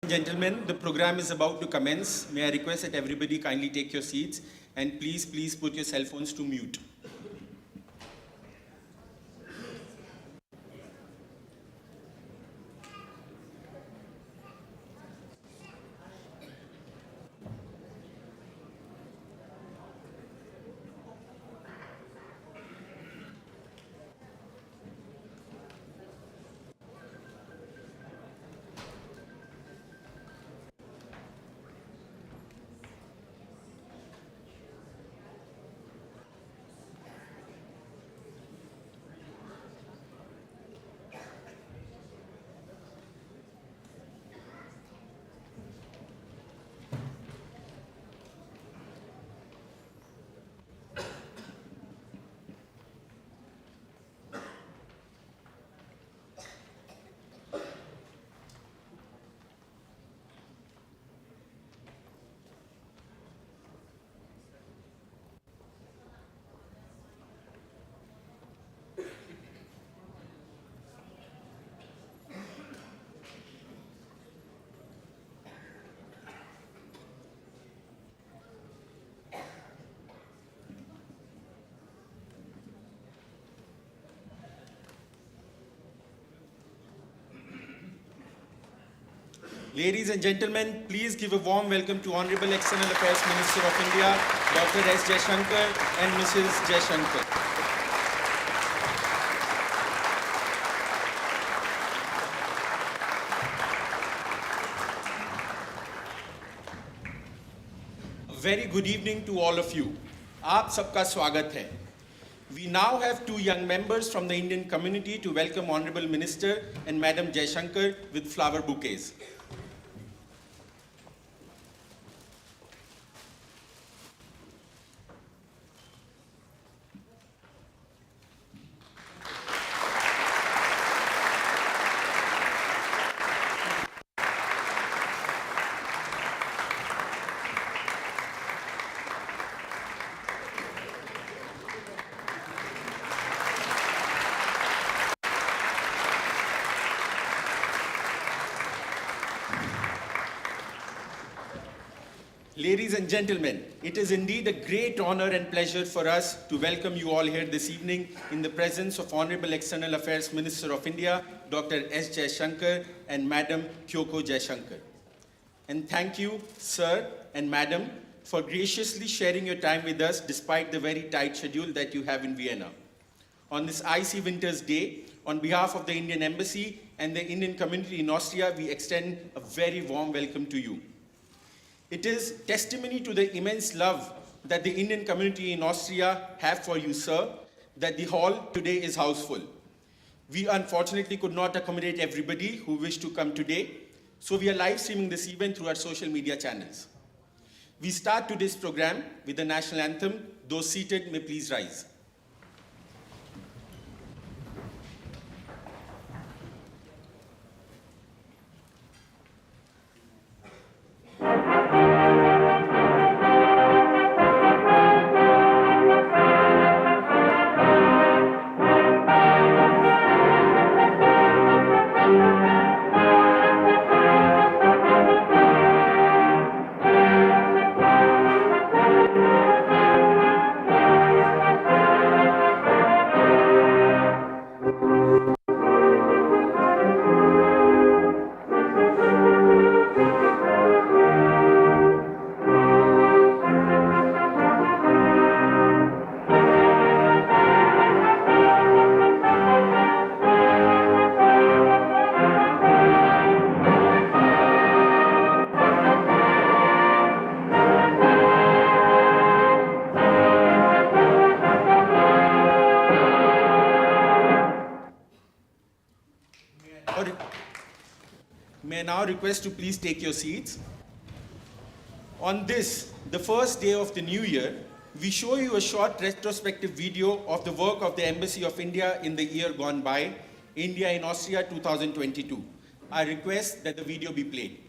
Gentlemen, the program is about to commence. May I request that everybody kindly take your seats and please put your cell phones to mute. Ladies and gentlemen, please give a warm welcome to Honorable External Affairs Minister of India, Dr. S. Jaishankar and Mrs. Jaishankar. A very good evening to all of you. Aap sabka swagat hai. We now have two young members from the Indian community to welcome Honorable Minister and Madam Jaishankar with flower bouquets. Ladies and gentlemen, it is indeed a great honor and pleasure for us to welcome you all here this evening in the presence of Honorable External Affairs Minister of India, Dr. S. Jaishankar and Madam Kyoko Jaishankar. And thank you, sir and madam, for graciously sharing your time with us despite the very tight schedule that you have in Vienna. On this icy winter's day, on behalf of the Indian Embassy and the Indian community in Austria, we extend a very warm welcome to you. It is testimony to the immense love that the Indian community in Austria have for you, sir, that the hall today is houseful. We unfortunately could not accommodate everybody who wished to come today, so we are live streaming this event through our social media channels. We start today's program with the national anthem. Those seated may please rise. May I now request to please take your seats. On this, the first day of the new year, we show you a short retrospective video of the work of the Embassy of India in the year gone by, India in Austria 2022. I request that the video be played.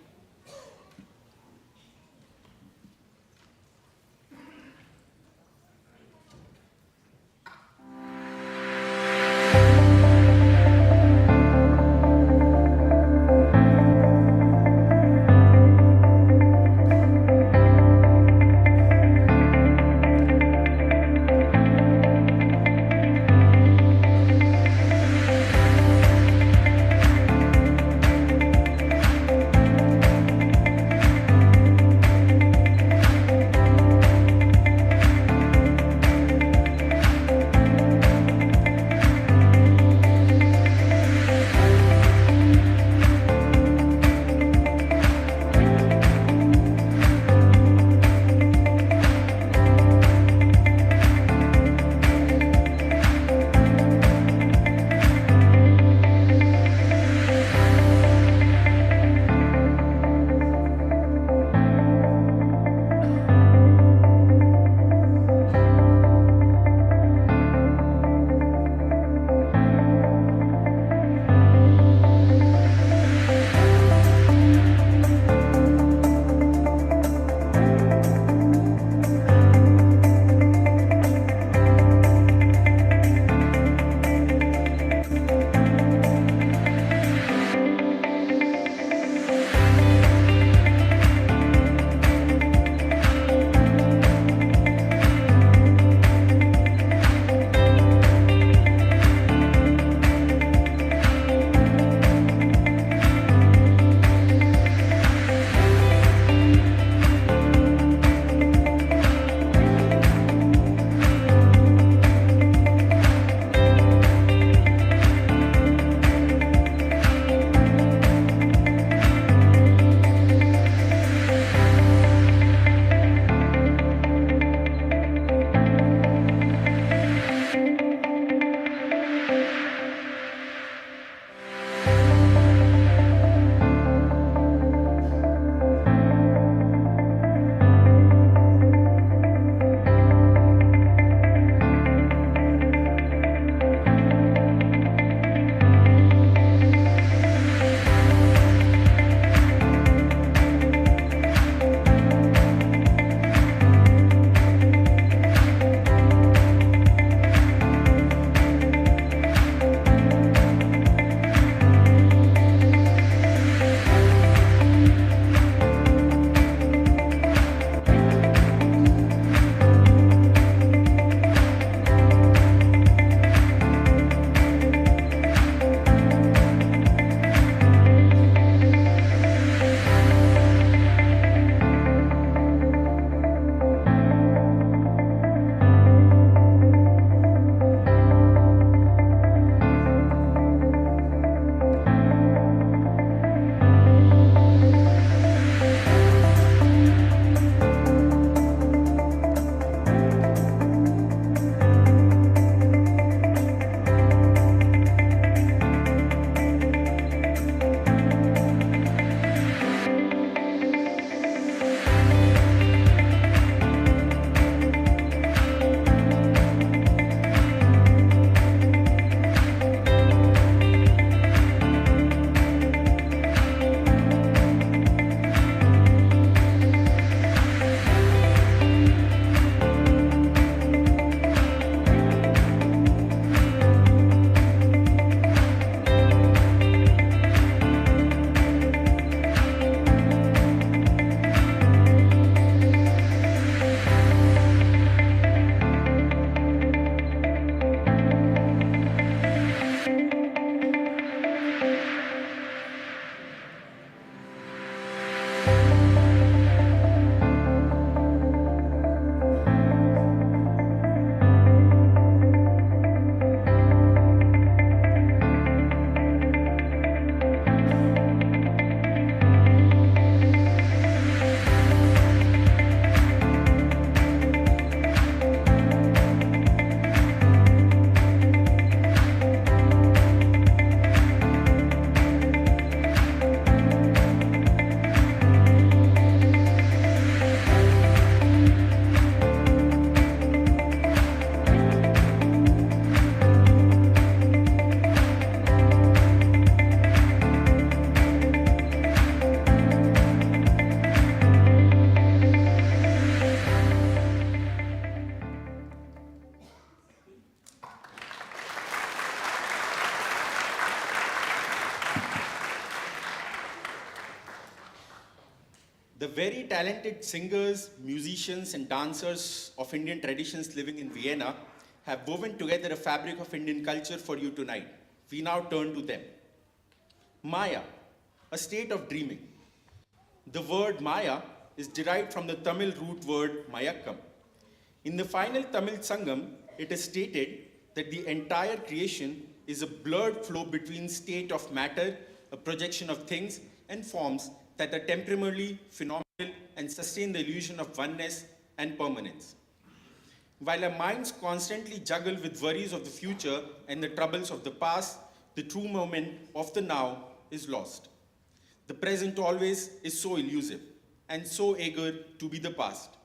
The very talented singers, musicians, and dancers of Indian traditions living in Vienna have woven together a fabric of Indian culture for you tonight. We now turn to them. Maya, a state of dreaming. The word Maya is derived from the Tamil root word Mayakkam. In the final Tamil Sangam, it is stated that the entire creation is a blurred flow between state of matter, a projection of things and forms that are temporarily phenomenal and sustain the illusion of oneness and permanence. While our minds constantly juggle with worries of the future and the troubles of the past, the true moment of the now is lost. The present always is so elusive and so eager to be the past.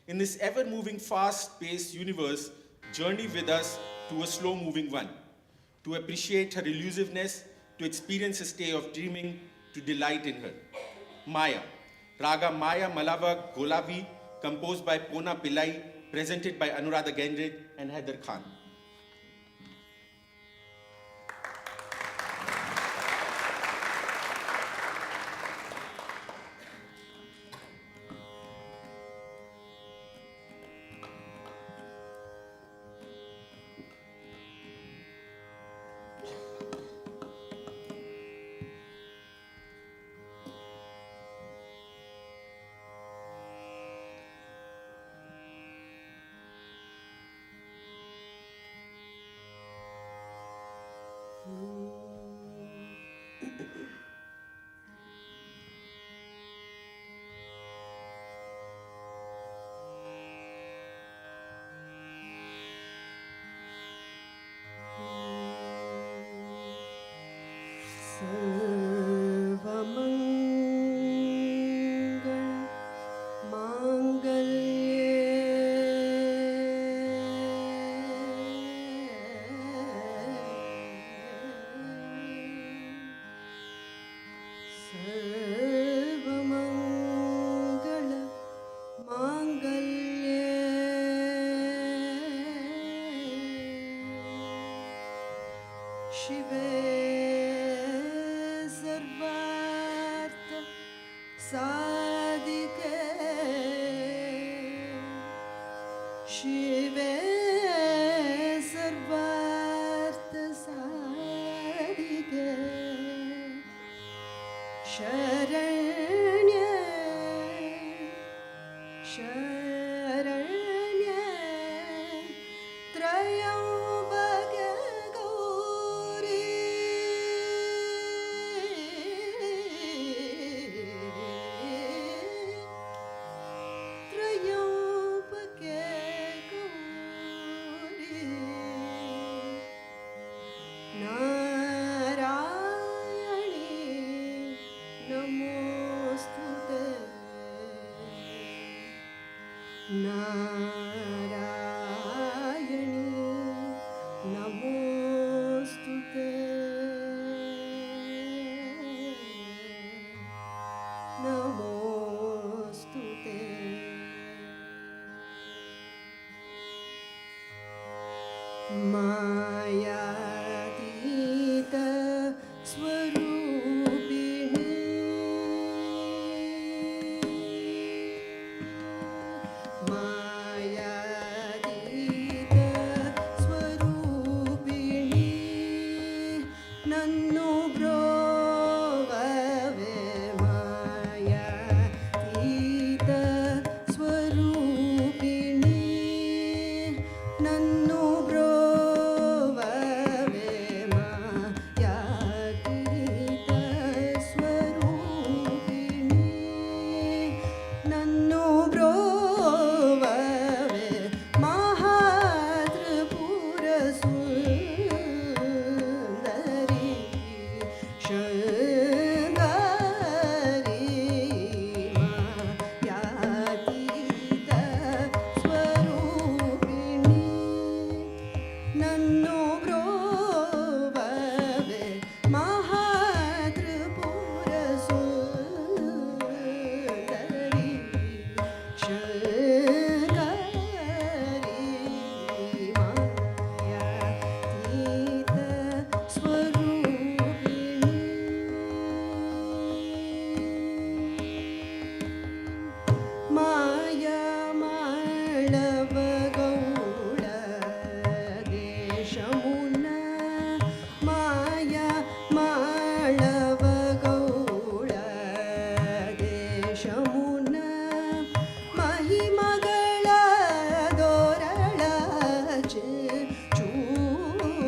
In this ever-moving, fast-paced universe, journey with us to a slow-moving one, to appreciate her elusiveness, to experience a state of dreaming, to delight in her. Maya, Raga Maya Malava Golavi, composed by Pona Pillai, presented by Anuradha Gendre and Haider Khan. Nanu bro ವಶಮುನ ಮಹಿಮಗಳ ದೋರಳಚೆ ಚೂಯೀಶ್ವರಿ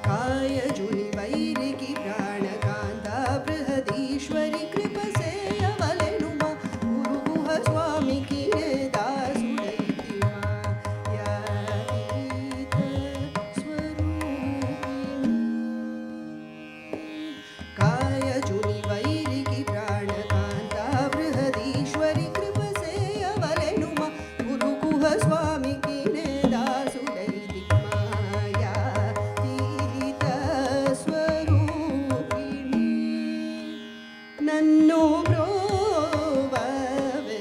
ಕಾಯ ಜುನಿ ವೈರಿಕಿ ಪ್ರಾಣಕಾಂತ ಬೃಹದೀಶ್ವರಿ ಕೃಪಸೇಯವಲೆನುಮ ಗುರುಗುಹ ಸ್ವಾಮಿಕಿ ದಾಸುಡೈತಿ ಮಾಯಾತೀತ ಸ್ವರೂಪಿಣಿ ಕಾಯ ಜುನಿ ವೈರಿಕಿ ಪ್ರಾಣಕಾಂತ ಬೃಹದೀಶ್ವರಿ ಕೃಪಸೇಯವಲೆನುಮ ಗುರುಗುಹ ಸ್ವಾಮಿಕಿ ದಾಸುಡೈತಿ ಮಾಯಾತೀತ ಸ್ವರೂಪಿಣಿ ನನ್ನು ಬ್ರೋವವೆ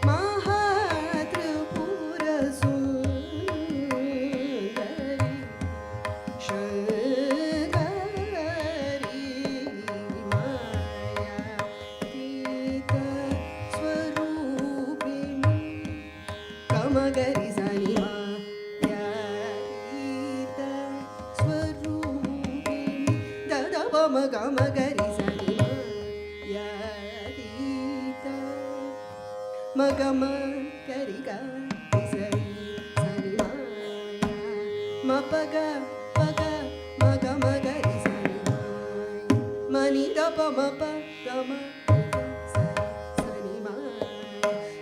ಮಹಾತ್ರಿಪುರ ಸುಂದರಿ ಶಂಕರಿ ಮಾಯಾತೀತ ಸ್ವರೂಪಿಣಿ ಕಮಗರಿ ಸನಿ ಮಾಯಾತೀತ ಸ್ವರೂಪಿಣಿ ದದ ಪಮ ಕಮಗರಿ ಸನಿ ಮಾಯಾತೀತ ಮಗಮ ಕರಿಗ ಸರಿ ಸನಿ ಮಾಯ ಮಪಗ ಪಗ ಮಗ ಮಗರಿ ಸನಿ ಮಾಯ ಮನಿ ದಪ ಮಪ ಗಮ ಸರಿ ಸನಿ ಮಾಯ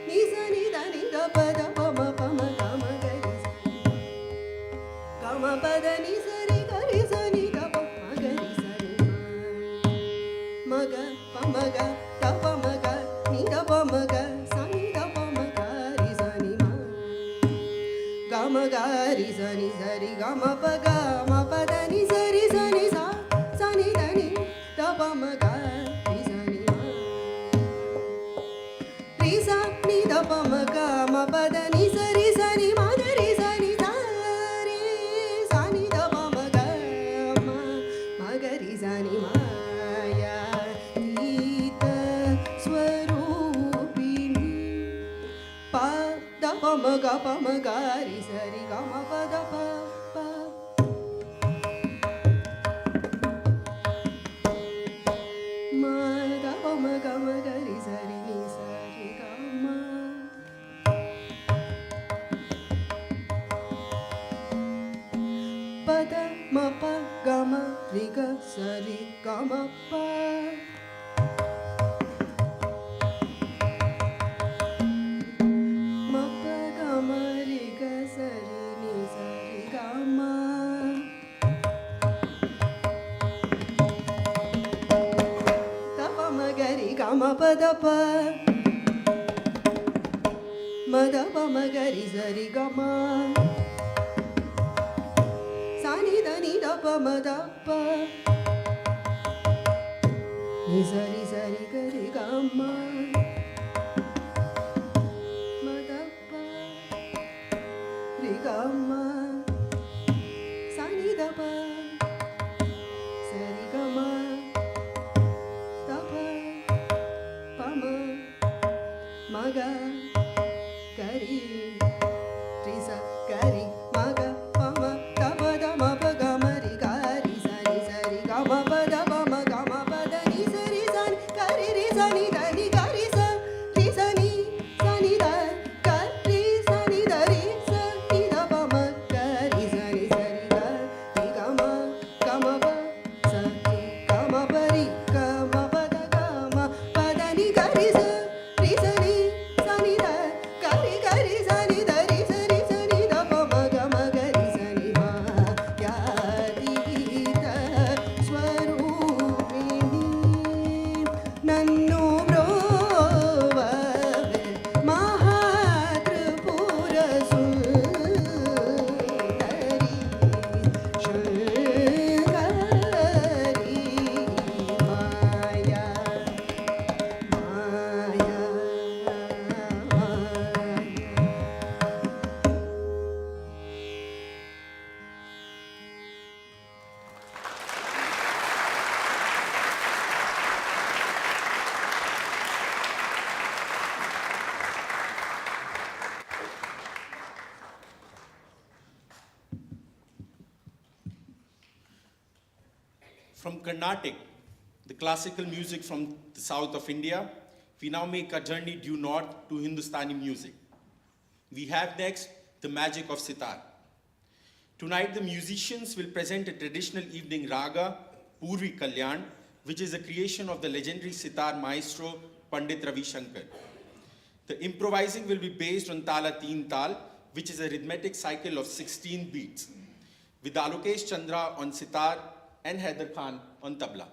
ನಿ ಸನಿ ಧನಿ ದಪ ದಪ ಮಪ ಮಗ ಮಗರಿ ಸನಿ ಗಮ ಪದ ನಿ ಸರಿ ಗರಿ ಸನಿ ದಪ ಮಗರಿ ಸನಿ ಮಗ ಪಮಗ ದಪ ಮಗ ನಿ ದಪ ಮಗ ಸನಿ ದಪ ಮಗ ರಿ ಸನಿ ಮ ಗಮ ಗಾರಿ ಸನಿ ಸರಿ ಗಮ ಪಗ ಮ ಪದ ನಿ ಸರಿ ಸನಿ ಸ ಸನಿ ಧನಿ ದಪ ಮಗ ರಿ ಸನಿ ಮ ರಿ ಸ ನಿ ದಪ ಮಗ ಮ ಪದ ನಿ ಸರಿ ಸನಿ ಮ ಗರಿ ಸನಿ ಸ ರಿ ಸನಿ ದಪ ಮಗ ಮ ಮಗರಿ ಸನಿ ಮಾಯಾತೀತ ಸ್ವರೂಪಿಣಿ ಪ ದಪ ಮಗ ಪ ಮಗ ರಿ ಸರಿ ಗ ಮ ಪ ದ ಪ ಪ ಮ ದಪ ಮಗ ಮಗ ರಿ ಸರಿ ನಿ ಸರಿ ಗ ಮ ಪದ ಮ ಪ ಗ ಮ ರಿ ಗ ಸರಿ ಗ ಮ ಪ ಮ ಪ ಗ ಮ ರಿ ಗ ಸರಿ ನಿ ಸರಿ ಗ ಮ ತಪ ಮ ಗ ರಿ ಗ ಮ ಪ ದ ಪ ಮ ದ ಪ ಮ ಗ ರಿ ಸರಿ ಗ ಮ ಸನಿ ಧನಿ ದಪ ಮ ದ ಪ ನಿ ಸರಿ ಸರಿ ಗರಿ ಗ ಮ ಮ ದ ಪ ರಿ ಗ ಮ ಸನಿ ದ ಪ ಸರಿ ಗ ಮ ದ ಪ ಪ ಮ ಮ ಗ ಗರಿ ರಿ ಸ ಗರಿ ಮ ಗ ಪ ಮ ದ ಪ ದ ಮ ಪ ಗ ಮ ರಿ ಗ ರಿ ಸರಿ ಸರಿ ಗ ಮ ಪ ದ ಪ ಮ ಗ ಮ ಪ ದ ನಿ ಸರಿ ಸನಿ ಗರಿ ರಿ ಸನಿ ದ ನಿ ಗ ರಿ ಸ ರಿ ಸನಿ ಸನಿ ದ ಗ ರಿ ಸನಿ ದ ರಿ ಸ ನಿ ದ ಪ ಮ ಗ ರಿ ಸರಿ ಸರಿ ಗ ರಿ ಗ ಮ ಪ ಸ ರಿ ಗ ಮ ಪ ರಿ ಗ ಮ ಪ ದ ಗ ಮ ಪ ದ ನಿ ಗ ರಿ ಸ ರಿ ಸನಿ ಸನಿ ದ ಗರಿ ಗರಿ ಸನಿ ದ ರಿ ಸರಿ ಸನಿ ದ ಪ ಮ ಗ ಮ ಗ ರಿ ಸನಿ ಮ ಯಾತೀತ ಸ್ವರೂಪಿಣಿ ನನ್ನು ಬ್ರೋವವೆ ಮಹಾತ್ರಿಪುರ ಸುಂದರಿ ಶಂಕರಿ ಮಾಯಾ ಮಾಯಾ From Carnatic, the classical music from the south of India, we now make a journey due north to Hindustani music. We have next the magic of sitar. Tonight, the musicians will present a traditional evening raga, Purvi Kalyan, which is a creation of the legendary sitar maestro Pandit Jaishankar. The improvising will be based on Tala Teen Tal, which is a rhythmic cycle of 16 beats, with Alokesh Chandra on sitar and Haider Khan on tabla.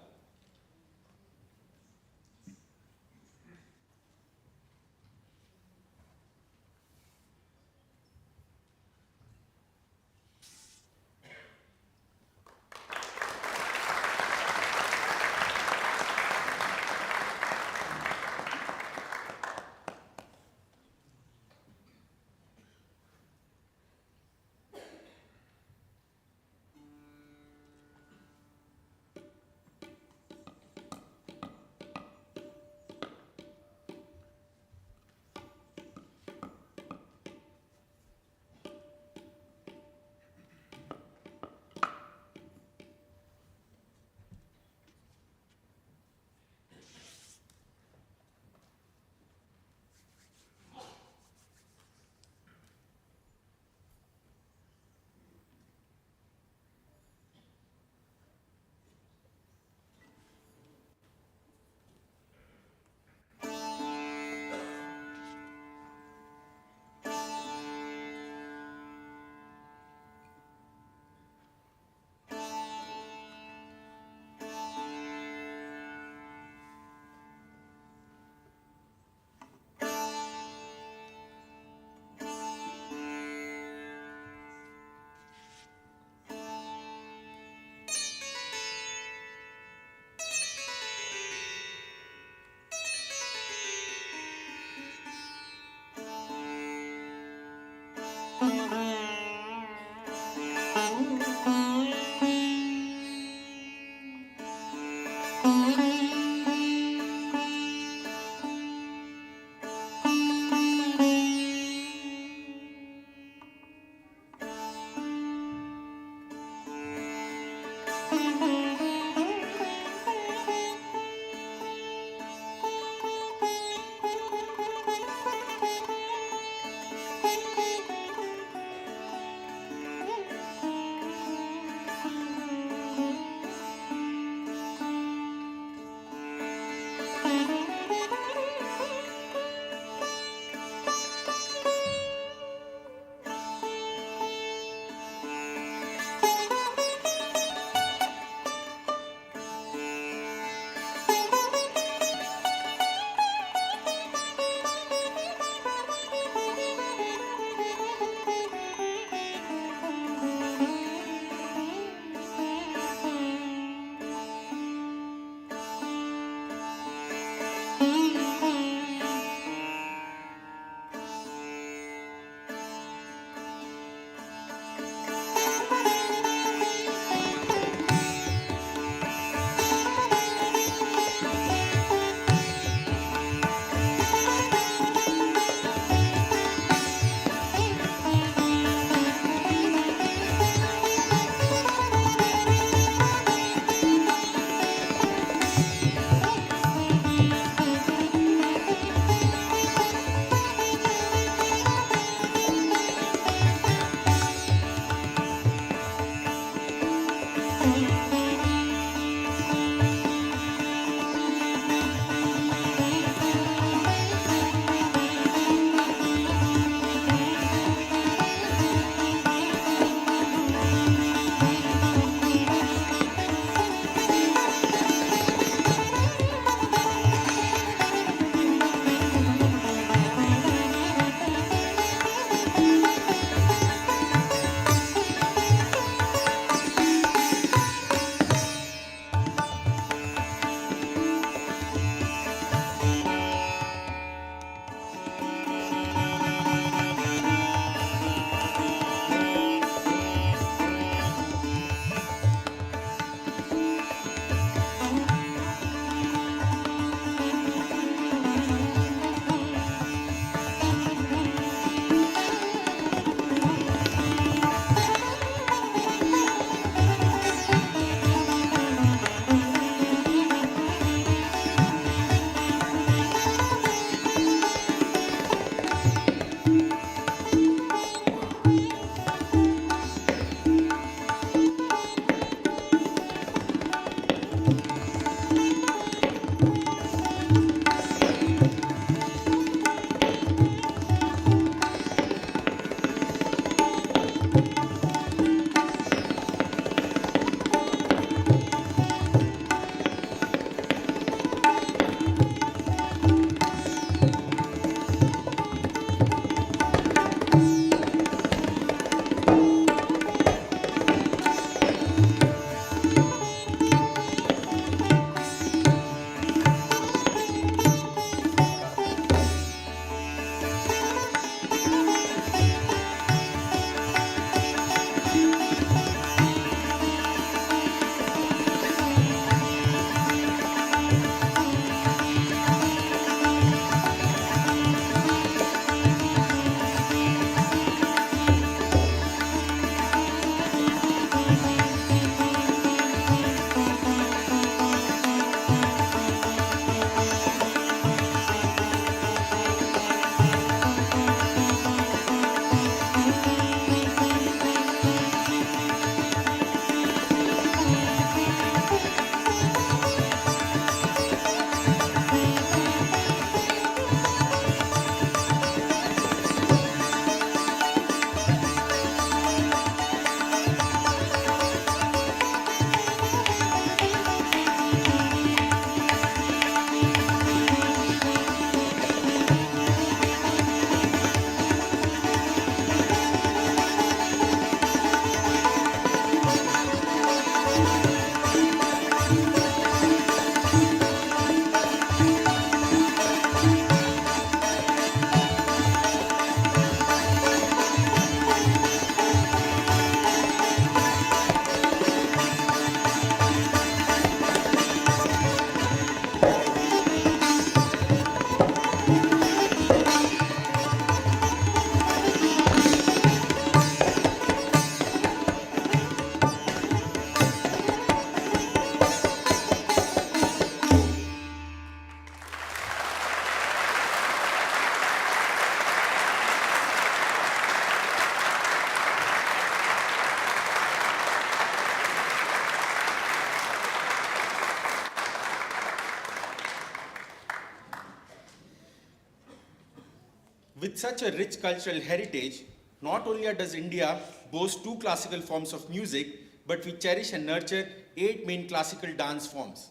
With such a rich cultural heritage, not only does India boast two classical forms of music, but we cherish and nurture 8 main classical dance forms.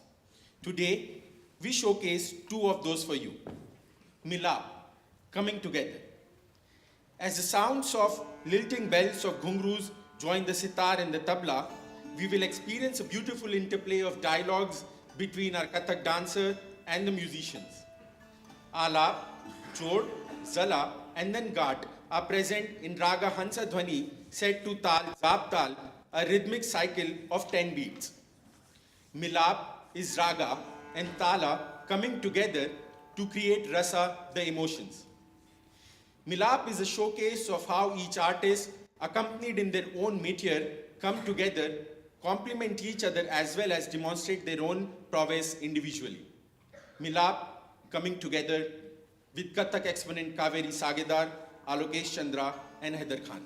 Today, we showcase 2 of those for you. Milap, coming together. As the sounds of lilting bells of ghungroos join the sitar and the tabla, we will experience a beautiful interplay of dialogues between our Kathak dancer and the musicians. Alap, Jod, Zala, and then Ghat are present in Raga Hansa Dhwani set to Tal, Zap Tal, a rhythmic cycle of 10 beats. Milap is Raga and Tala coming together to create Rasa, the emotions. Milap is a showcase of how each artist, accompanied in their own métier, come together, complement each other as well as demonstrate their own prowess individually. Milap coming together with Kathak exponent Kaveri Sagedar, Alokesh Chandra, and Haider Khan.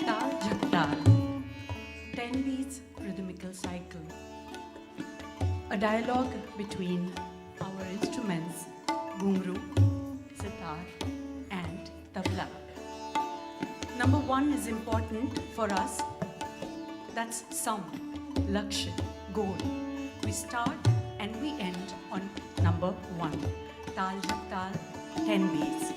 Tal Jhaktal, 10 beats rhythmical cycle. A dialogue between our instruments, ghungru, sitar, and tabla. Number 1 is important for us. That's sound, lakshya, goal. We start and we end on number 1. Tal Jhaktal, 10 beats.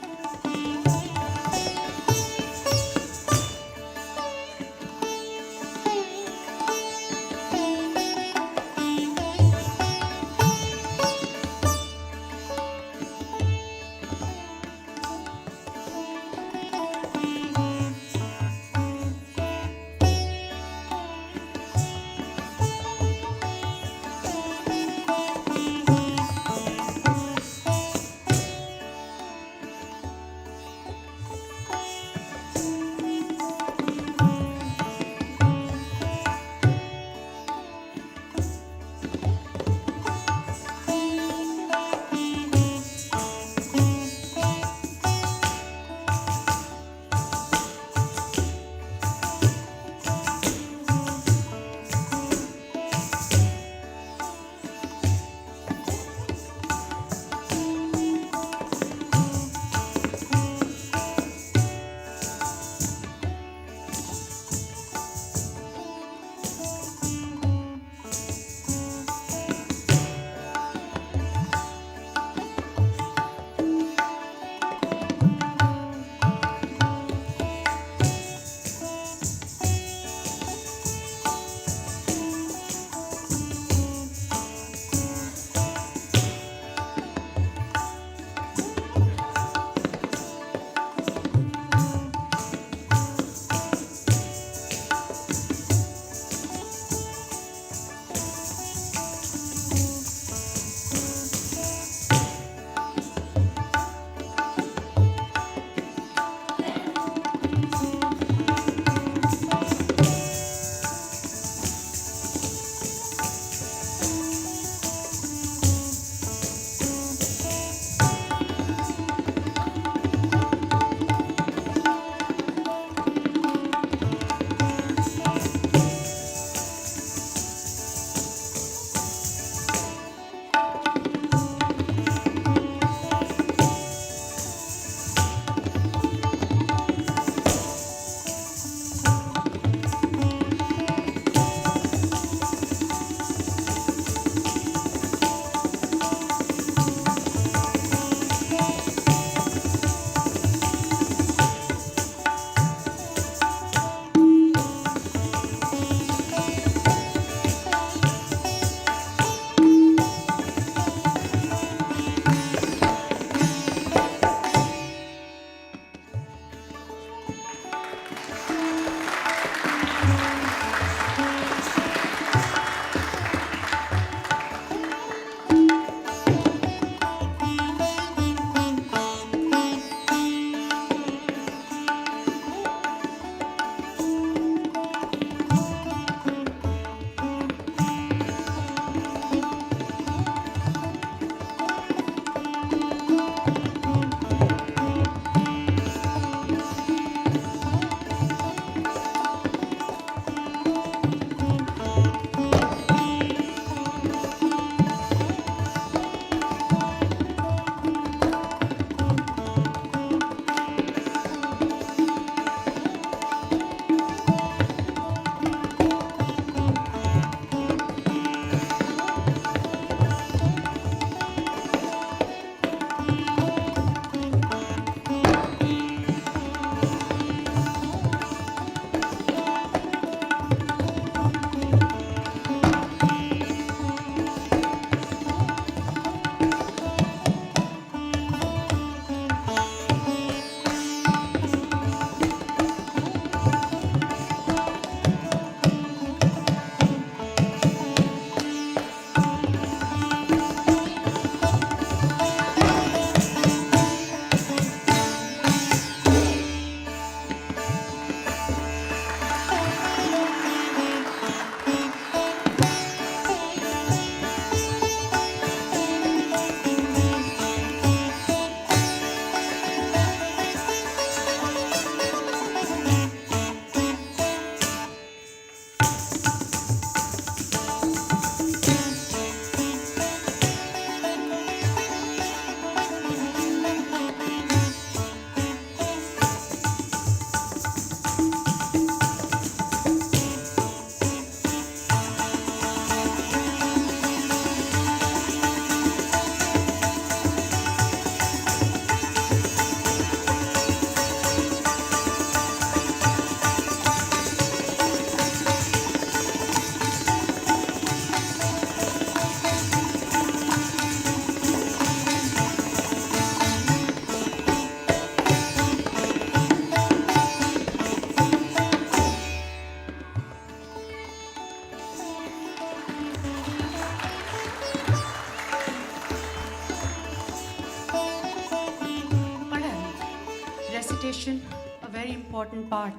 coordination a very important part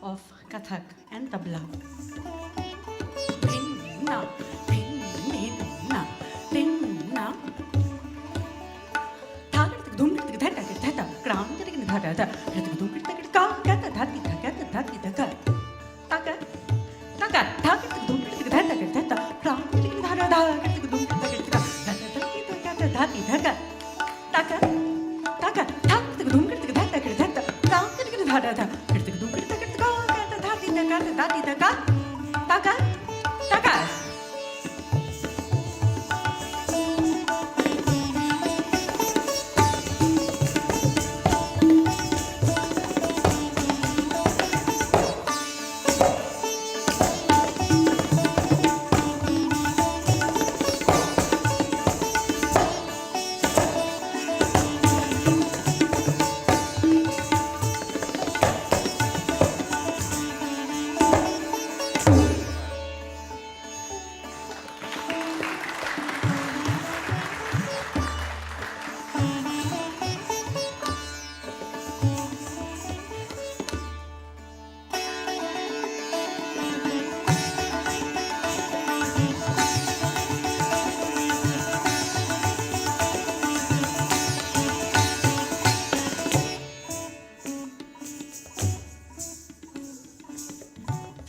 of Kathak and Tabla. Dhinna, dhinna, dhinna. Thagirtik dhumgirtik dhata dhata, kramgirtik dhata dhata, girtik dhumgirtik ka gata dhati dhata dhati dhata. Taka, taka, thagirtik dhumgirtik dhata dhata, kramgirtik dhata dhata, girtik dhumgirtik dhata dhata dhati dhata. Taka, taka, thagirtik dhumgirtik dhata dhata, kramgirtik dhata dhata, girtik dhumgirtik ka gata dhati dhata dhati dhata. Taka, taka.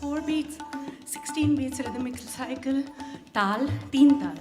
Four beats, 16 beats rhythmical cycle, tal, teen tal.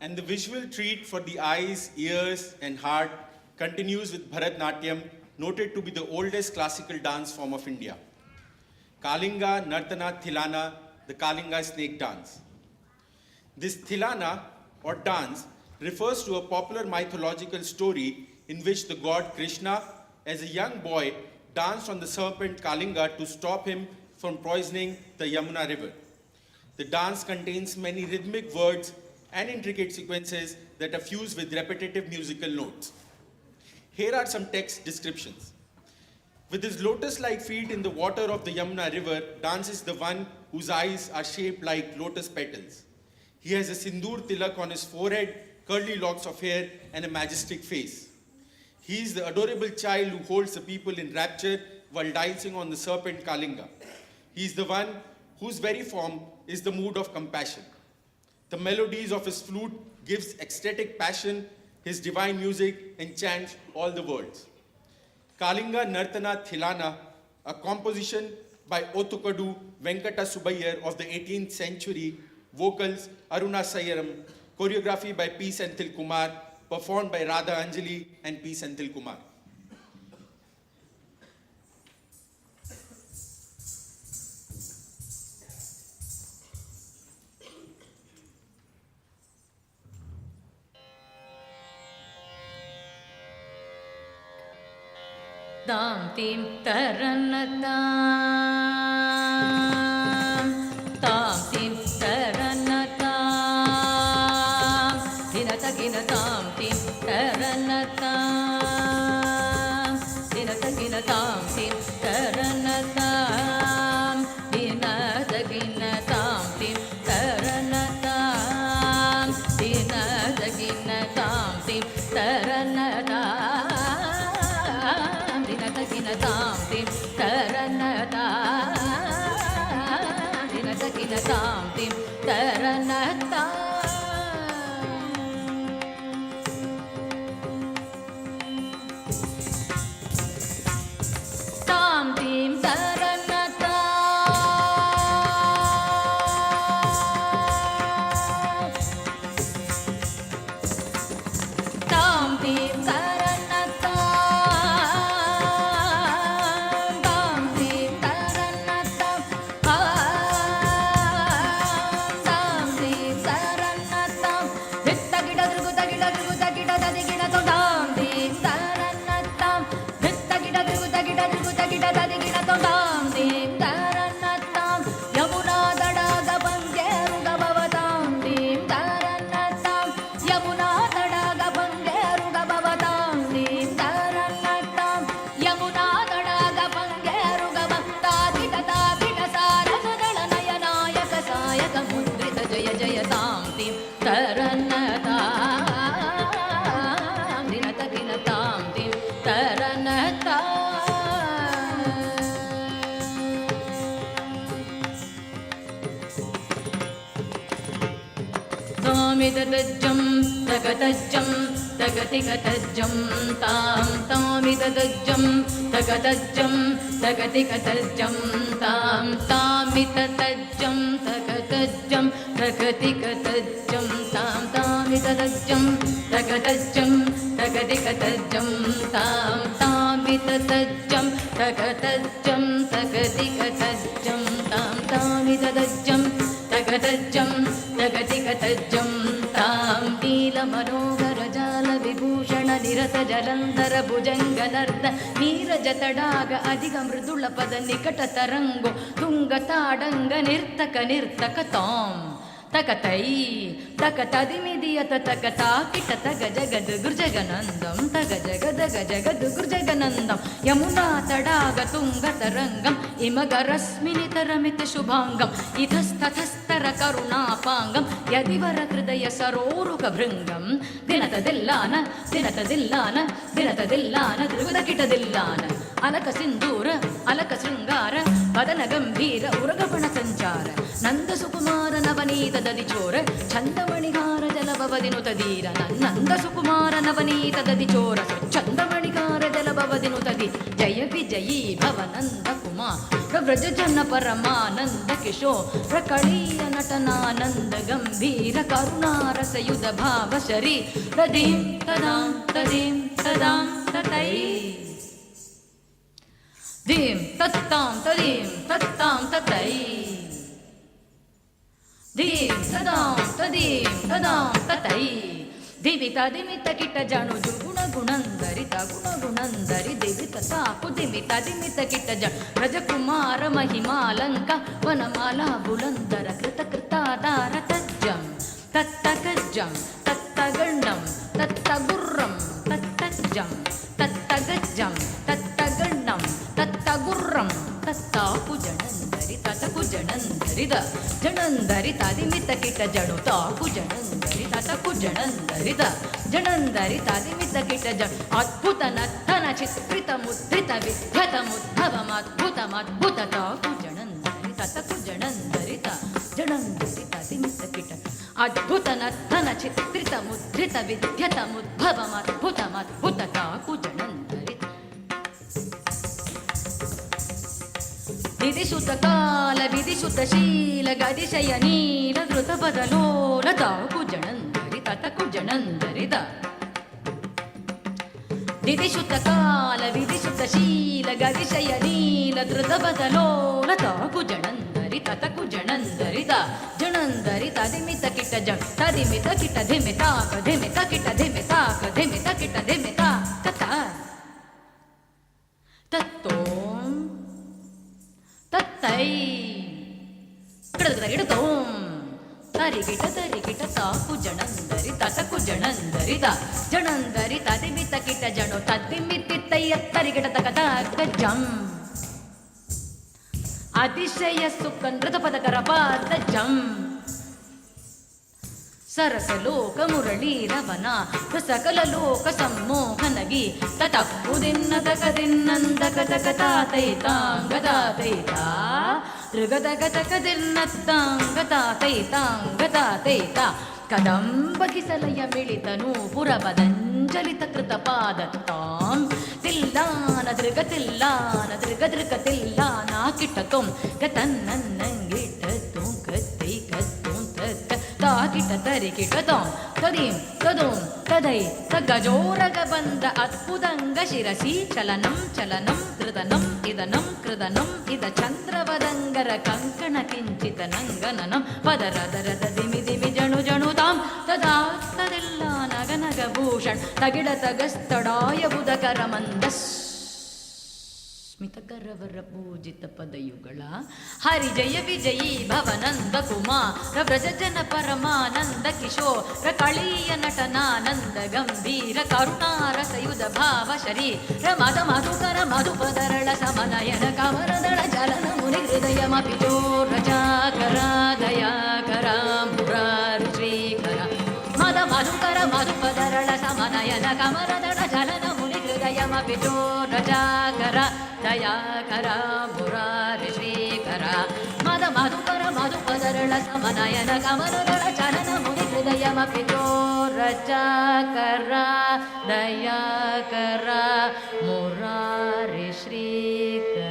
And the visual treat for the eyes, ears, and heart continues with Bharatnatyam, noted to be the oldest classical dance form of India. Kalinga, Nartana, Thilana, the Kalinga snake dance. This Thilana, or dance, refers to a popular mythological story in which the god Krishna, as a young boy, danced on the serpent Kalinga to stop him from poisoning the Yamuna river. The dance contains many rhythmic words and intricate sequences that are fused with repetitive musical notes. Here are some text descriptions. With his lotus-like feet in the water of the Yamuna river, dances the one whose eyes are shaped like lotus petals. He has a sindoor tilak on his forehead, curly locks of hair, and a majestic face. He is the adorable child who holds the people in rapture while dancing on the serpent Kalinga. He is the one whose very form is the mood of compassion. The melodies of his flute gives ecstatic passion. His divine music enchants all the worlds. Kalinga Nartana Thilana, a composition by Othukadu Venkata Subayar of the 18th century, vocals Aruna Sayaram, choreography by P. Senthil Kumar, performed by Radha Anjali and P. Senthil Kumar. Tam tim taranatam, tam tim taranatam, dinata gina tam tim taranatam, dinata gina tam tim taranatam, dinata gina tam tim taranatam, dinata gina tam tim taranatam. Tam tim taranata, dinata tam tim taranata. Tam tim taranata, tam tim taranata. Tamidadajam, tagadajam, tagatigadajam, tam, tamidadajam, tagadajam, tagatigadajam, tam, tamidadajam, tagadajam, tagatigadajam, tam, tamidadajam, tagadajam, tagatigadajam, tam, tamidadajam, tagadajam, tagatigadajam, tam, tamidadajam, tagadajam, tagatigadajam, tam, nila manohara jala vibhushana nirata jalandhara bhujanganarda neeraja tadaga adhiga mridula pada nikata tarango tunga tadanga nirtaka nirtaka tam takatai takatadimidiyata takata kita taga jagad gurjaganandam taga jagad gurjaganandam yamuna tadaga tunga tarangam imagarasmini taramite shubhangam idhastatastara karunapangam yadivara hridaya saroruka bhringam dinatadillana dinatadillana dinatadillana drugudakitadillana alaka sindura alaka sringara padana gambhira uragapana sanchara nanda sukumara navneeta ದದಿಚೋರ ಚಂದಮಣಿಗಾರ ಜಲಭವದಿನುತದೀರ ನನ್ನಂದ ಸುಕುಮಾರ ನವನೀತ ದದಿಚೋರ ಚಂದಮಣಿಗಾರ ಜಲಭವದಿನುತದಿ ಜಯ ವಿಜಯೀ ಭವನಂದ ಕುಮಾರ ವ್ರಜ ಜನ ಪರಮಾನಂದ ಕಿಶೋರ ಪ್ರಕಳೀಯ ನಟನಾನಂದ ಗಂಭೀರ ಕರುಣಾರಸಯುಧ ಭಾವ ಶರೀ ತದೀಂ ತದಾಂ ತದೀಂ ತದಾಂ ತತೈ ದೀಂ ತತ್ತಾಂ ತದೀಂ ತತ್ತಾಂ ತತೈ ಧೀಂ ತದಾಂ ತದೀಂ ತದಾಂ ತತೈ ದಿವಿತ ದಿಮಿತ ಕಿಟ ಜಣು ಜುಗುಣ ಗುಣಂದರಿತ ಗುಣ ಗುಣಂದರಿ ದಿವಿತ ಸಾಕು ದಿಮಿತ ದಿಮಿತ ಕಿಟ ಜ ರಜಕುಮಾರ ಮಹಿಮಾಲಂಕ ವನಮಾಲಾ ಬುಲಂದರ ಕೃತ ಕೃತಾದಾರ ತಜ್ಜಂ ತತ್ತಗಜ್ಜಂ ತತ್ತಗಣ್ಣಂ ತತ್ತಗುರ್ರಂ ತತ್ತಜ್ಜಂ ತತ್ತಗಜ್ಜಂ ತತ್ತಗಣ್ಣಂ ತತ್ತಗುರ್ರಂ ತತ್ತಾಕು ಜಣಂದರಿ ತತಕು ಜಣಂದರಿದ ಜಣಂದರಿ ತಾದಿಮಿತ ಕಿಟ ಜಣು ತಾಕು ಜಣಂದರಿ ತತಕು ಜಣಂದರಿದ ಜಣಂದರಿ ತಾದಿಮಿತ ಕಿಟ ಜ ಅದ್ಭುತ ನರ್ತನ ಚಿತ್ರಿತ ಮುದ್ರಿತ ವಿದ್ಯತ ಮುದ್ಭವಮದ್ಭುತಮದ್ಭುತ ತಾಕು ಜಣಂದರಿ ತತಕು ಜಣಂದರಿತ ಜಣಂದರಿ ತಾದಿಮಿತ ಕಿಟ ಅದ್ಭುತ ನರ್ತನ ಚಿತ್ರಿತ ಮುದ್ರಿತ ವಿದ್ಯತ ಮುದ್ಭವಮದ್ಭುತಮದ್ಭುತ ತಾಕು ಜಣಂದರಿ ವಿಧಿಸುತ್ತ ಕಾಲ ವಿಧಿಸುತ್ತ ಶೀಲ ಗದಿಶಯ ನೀಲ ಧೃತ ಬದಲೋಲ ತಾಕು ಜಣಂದರಿ ತತಕು ಜಣಂದರಿದ ವಿಧಿಸುತ್ತ ಕಾಲ ವಿಧಿಸುತ್ತ ಶೀಲ ಗದಿಶಯ ನೀಲ ಧೃತ ಬದಲೋಲ ತಾಕು ಜಣಂದರಿ ತತಕು ಜಣಂದರಿದ ಜಣಂದರಿ ತದಿಮಿತ ಕಿಟ ಜ ತದಿಮಿತ ಕಿಟ ಧಿಮಿತಾಕ ಧಿಮಿತ ಕಿಟ ಧಿಮಿತಾಕ ಧಿಮಿತ ಕಿಟ ಧಿಮಿತಾಕ ತತ್ತೋಂ ತತ್ತೈ ಗಿಡತೋಂ ತರಿಗಿಟ ತಾಕು ಜಣಂದರಿ ತತಕು ಜಣಂದರಿದ ಜಣಂದರಿ ತದಿಮಿತ ಕಿಟ ಜಣು ತದ್ದಿಮಿತ್ತಿತ್ತಯ್ಯ ತರಿಗಿಡ ತಕದ ಜಂ ಅತಿಶಯ ಸುಖ ನೃತ ಪದಕರ ಪಾದ ಜಂ ಸರಸ ಲೋಕ ಮುರಳಿ ರವನ ಸಕಲ ಲೋಕ ಸಮ್ಮೋಹನಗಿ ತತಕ್ಕು ದಿನ್ನ ತಕ ದಿನ್ನಂದಕ ತಕ ತಾತೈತಾಂಗತಾತೈತಾ ಋಗದಗತಕ ದಿನ್ನತ್ತಾಂಗತಾತೈತಾಂಗತಾತೈತಾ ಕದಂಬ ಕಿಸಲಯ ಮಿಳಿತನು ಪುರಪದಂಜಲಿತ ಕೃತ ಪಾದತ್ತಾಂ ತಿಲ್ಲಾನ ದೃಗ ದೃಗ ತಿಲ್ಲಾನ ಕಿಟ್ಟತೊಂ ಗತನ್ನನ್ನಂಗಿಟ್ಟತೊಂ ಕತ್ತೈ ಕತ್ತೊಂ ತತ್ತ ತಾಕಿಟ ತರಿಕಿಟ ತೋಂ ತದೀಂ ತದೋಂ ತದೈ ತಗಜೋರಗ ಬಂದ ಅದ್ಭುತಂಗ ಶಿರಸಿ ಚಲನಂ ಚಲನಂ ಕೃತನಂ ಇದನಂ ಕೃತನಂ ಇದ ಚಂದ್ರವದಂಗರ ಕಂಕಣ ಕಿಂಚಿತ ನಂಗನನಂ ಪದರದರದ ದಿಮಿ ದಿಮಿ ಜಣು ಜಣು ತಾಂ ತದಾ ತದೆಲ್ಲ ನಗ ನಗ ಭೂಷಣ್ ತಗಿಡ ತಗಸ್ತಡಾಯ ಬುಧಕರ ಮಂದಸ್ ಸ್ಮಿತಕರವರ ಪೂಜಿತ ಪದಯುಗಳ ಹರಿ ಜಯ ವಿಜಯೀ ಭವನಂದ ಕುಮಾರ ವ್ರಜ ಜನ ಪರಮಾನಂದ ಕಿಶೋರ ಕಳೀಯ ನಟನಾನಂದ ಗಂಭೀರ ಕರುಣಾರಸಯುಧ ಭಾವ ಶರೀರ ಮದ ಮಧುಕರ ಮಧುಪದರಳ ಸಮನಯನ ಕಮರದಳ ಚಲನ ಮುನಿ ಹೃದಯ ಮಪಿಜೋ ರಜಾಕರ ದಯಾಕರ ಮುರಾರಿ ಶ್ರೀಕರ ಮದ ಮಧುಕರ ಮಧುಪದರಳ ಸಮನಯನ ಕಮರದಳ ಚಲನ ಮುನಿ ಹೃದಯ ಮಪಿಜೋ ರಜಾಕರ ದಯಾಕರ ಮುರಾರಿ ಶ್ರೀಕರ ಮದ ಮಧುಕರ ಮಧುಪದರಳ ಸಮನಯನ ಕಮಲಗಳ ಚರಣ ಮುನಿ ಹೃದಯ ಮಪಿಜೋ ರಜಾಕರ ದಯಾಕರ Murari Srikara.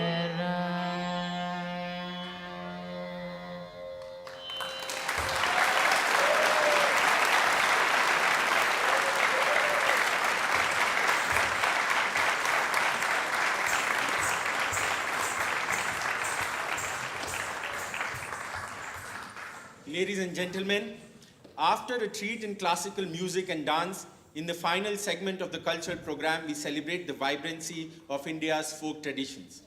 Ladies and gentlemen, after a treat in classical music and dance, in the final segment of the cultural program, we celebrate the vibrancy of India's folk traditions.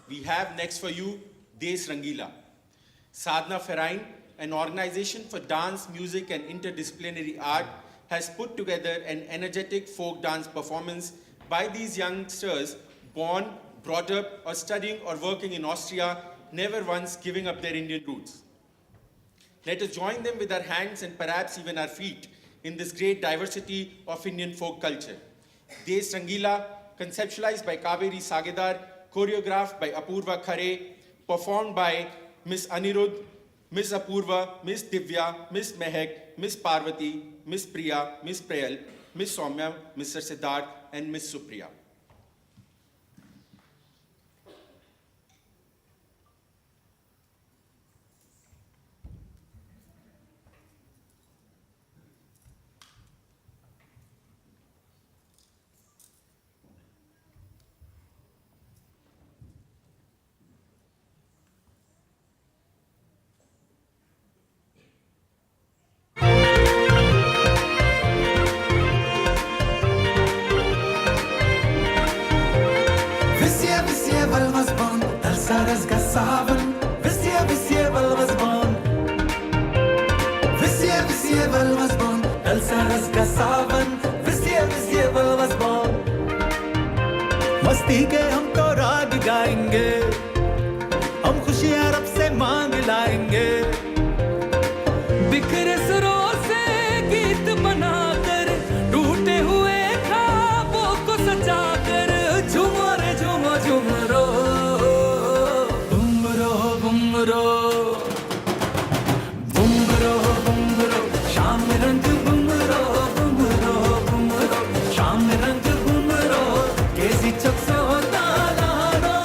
We have next for you Des Rangila. Sadhna Ferain, an organization for dance, music and interdisciplinary art, has put together an energetic folk dance performance by these youngsters born, brought up or studying or working in Austria, never once giving up their Indian roots. Let us join them with our hands and perhaps even our feet in this great diversity of Indian folk culture. Des Rangila, conceptualized by Kaveri Sagedar, choreographed by Apurva Khare, performed by Miss Anirudh, Miss Apurva, Miss Divya, Miss Mehak, Miss Parvati, Miss Priya, Miss Prayal, Miss Soumya, Mr. Siddharth, and Miss Supriya. Sawan visible was born. मस्ती के हम तो राग गाएंगे, हम खुशियां रब से मांग लाएंगे. बिखरे सुरों से गीत बनाकर, टूटे हुए ख्वाबों को सजाकर, झूमो रे झूमो झूमरो, बुमरो बुमरो, बुमरो बुमरो, शाम रंग बुमरो बुमरो बुमरो, शाम रंग बुमरो, केसी चक से होता लारो.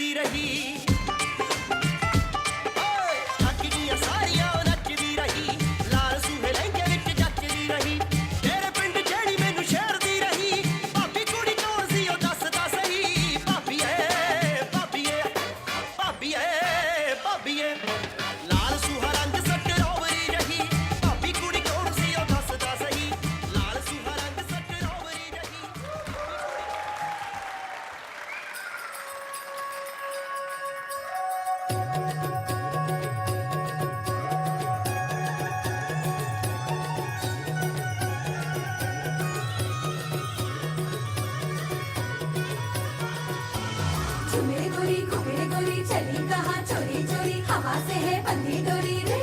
नचदी रही थक गईयां सारियां नचदी रही लाल सूहे लहंगे विच जचदी रही तेरे पिंड जेड़ी मैनू छेड़दी रही भाभी कुड़ी कौन सी ओ दसदा सही भाभी ए भाभी ए भाभी ए भाभी ए लाल सूहा रंग सट रोवरी रही भाभी कुड़ी कौन सी ओ दसदा सही लाल सूहा रंग सट रोवरी रही झूमे गोरी घूमे गोरी चली कहाँ चोरी चोरी हवा से है बंधी डोरी रे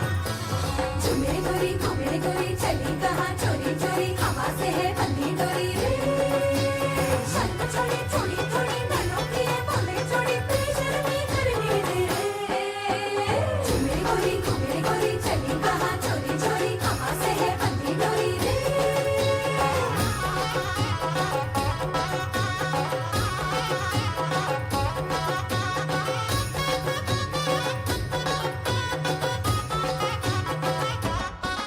झूमे गोरी घूमे गोरी चली कहाँ चोरी चोरी हवा से है बंधी डोरी रे शर्म छोड़ी थोड़ी थोड़ी नैनों की है बोले छोड़ी बेशर्मी करनी दे झूमे गोरी घूमे गोरी चली कहाँ चोरी चोरी हवा से है बंधी डोरी रे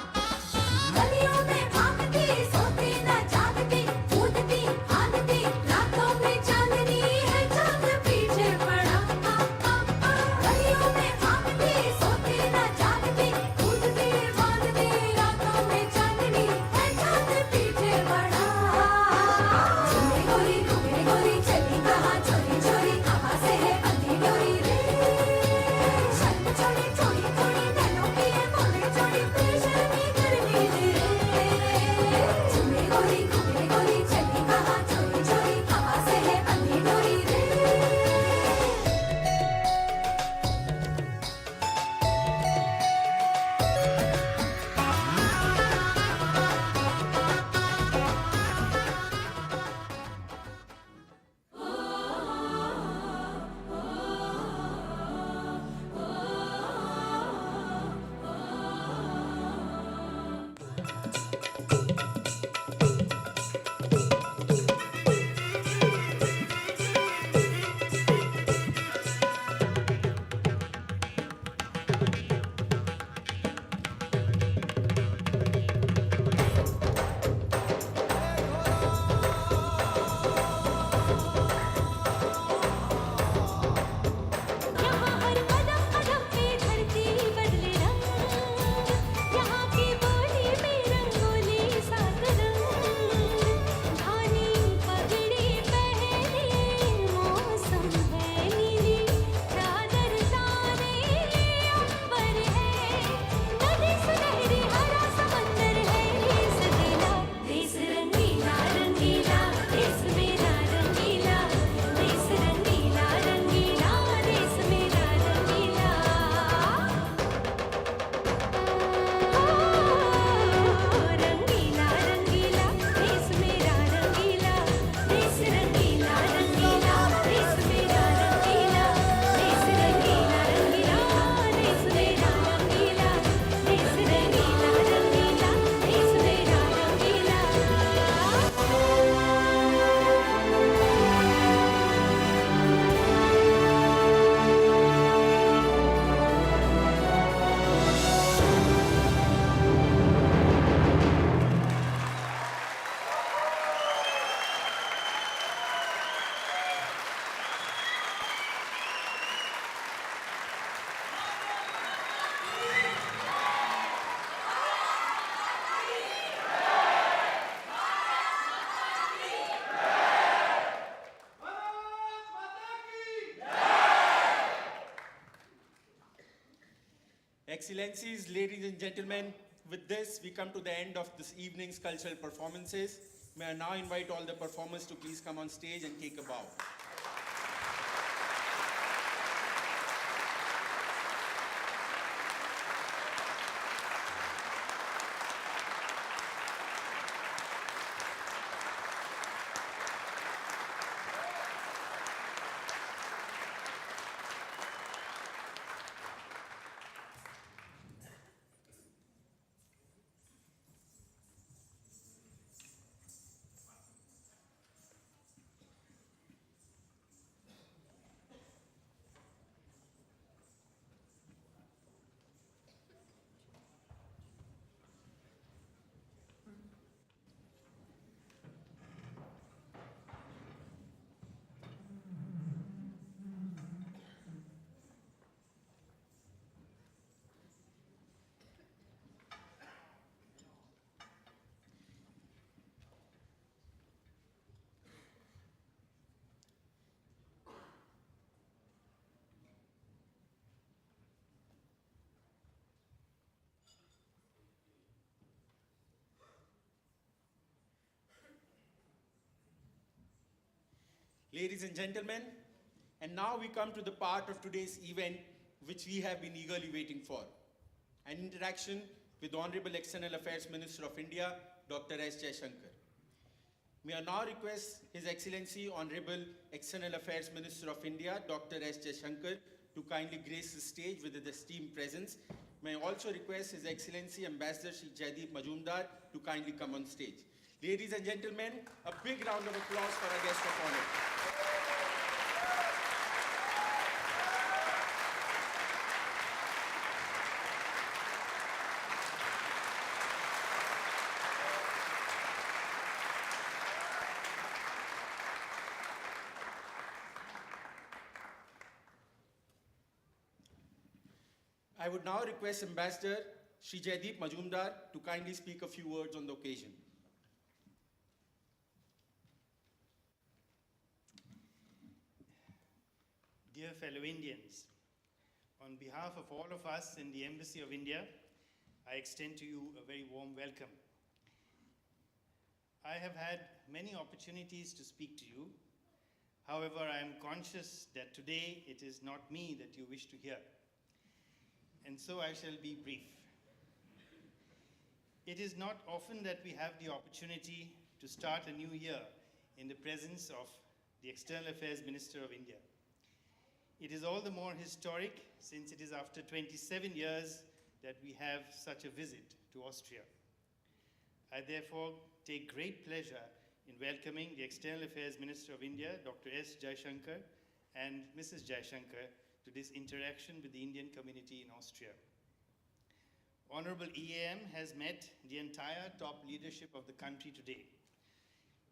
गलियों में भागती सोती न जागती कूदती भागती रातों में चांदनी है चांद पीछे पड़ा गलियों में भागती सोती न जागती कूदती भागती रातों में चांदनी है चांद पीछे पड़ा झूमे गोरी घूमे गोरी चली कहाँ चोरी चोरी हवा से है बंधी डोरी रे शर्म छोड़ी थोड़ी थोड़ी नैनों की है बोले छोड़ी बेशर्मी करनी दे झूमे गोरी घूमे गोरी चली कहाँ चोरी चोरी हवा से है बंधी डोरी रे यहाँ हर कदम कदम पे धरती बदले रंग यहाँ की बोली में रंगोली सात रंग धानी पगड़ी पहने मौसम है नीली चादर ताने अंबर है नदी सुनहरी हरा समंदर है देश रंगीला रंगीला देश मेरा रंगीला देश रंगीला रंगीला देश मेरा रंगीला रंगीला रंगीला देश मेरा रंगीला देश रंगीला रंगीला देश मेरा रंगीला देश रंगीला रंगीला देश मेरा रंगीला देश रंगीला रंगीला देश मेरा रंगीला Excellencies, ladies and gentlemen, with this we come to the end of this evening's cultural performances. May I now invite all the performers to please come on stage and take a bow. Ladies and gentlemen, and now we come to the part of today's event which we have been eagerly waiting for. An interaction with the Honorable External Affairs Minister of India, Dr. S. Jaishankar. May I now request His Excellency Honorable External Affairs Minister of India, Dr. S. Jaishankar, to kindly grace the stage with his esteemed presence. May I also request His Excellency Ambassador Shri Jaideep Majumdar to kindly come on stage. Ladies and gentlemen, a big round of applause for our guest of honor. I would now request Ambassador Shri Jaideep Majumdar to kindly speak a few words on the occasion. Dear fellow Indians, on behalf of all of us in the Embassy of India, I extend to you a very warm welcome. I have had many opportunities to speak to you. However, I am conscious that today it is not me that you wish to hear. And so I shall be brief. It is not often that we have the opportunity to start a new year in the presence of the External Affairs Minister of India. It is all the more historic since it is after 27 years that we have such a visit to Austria. I therefore take great pleasure in welcoming the External Affairs Minister of India, Dr. S. Jaishankar, and Mrs. Jaishankar to this interaction with the Indian community in Austria. Hon'ble EAM has met the entire top leadership of the country today.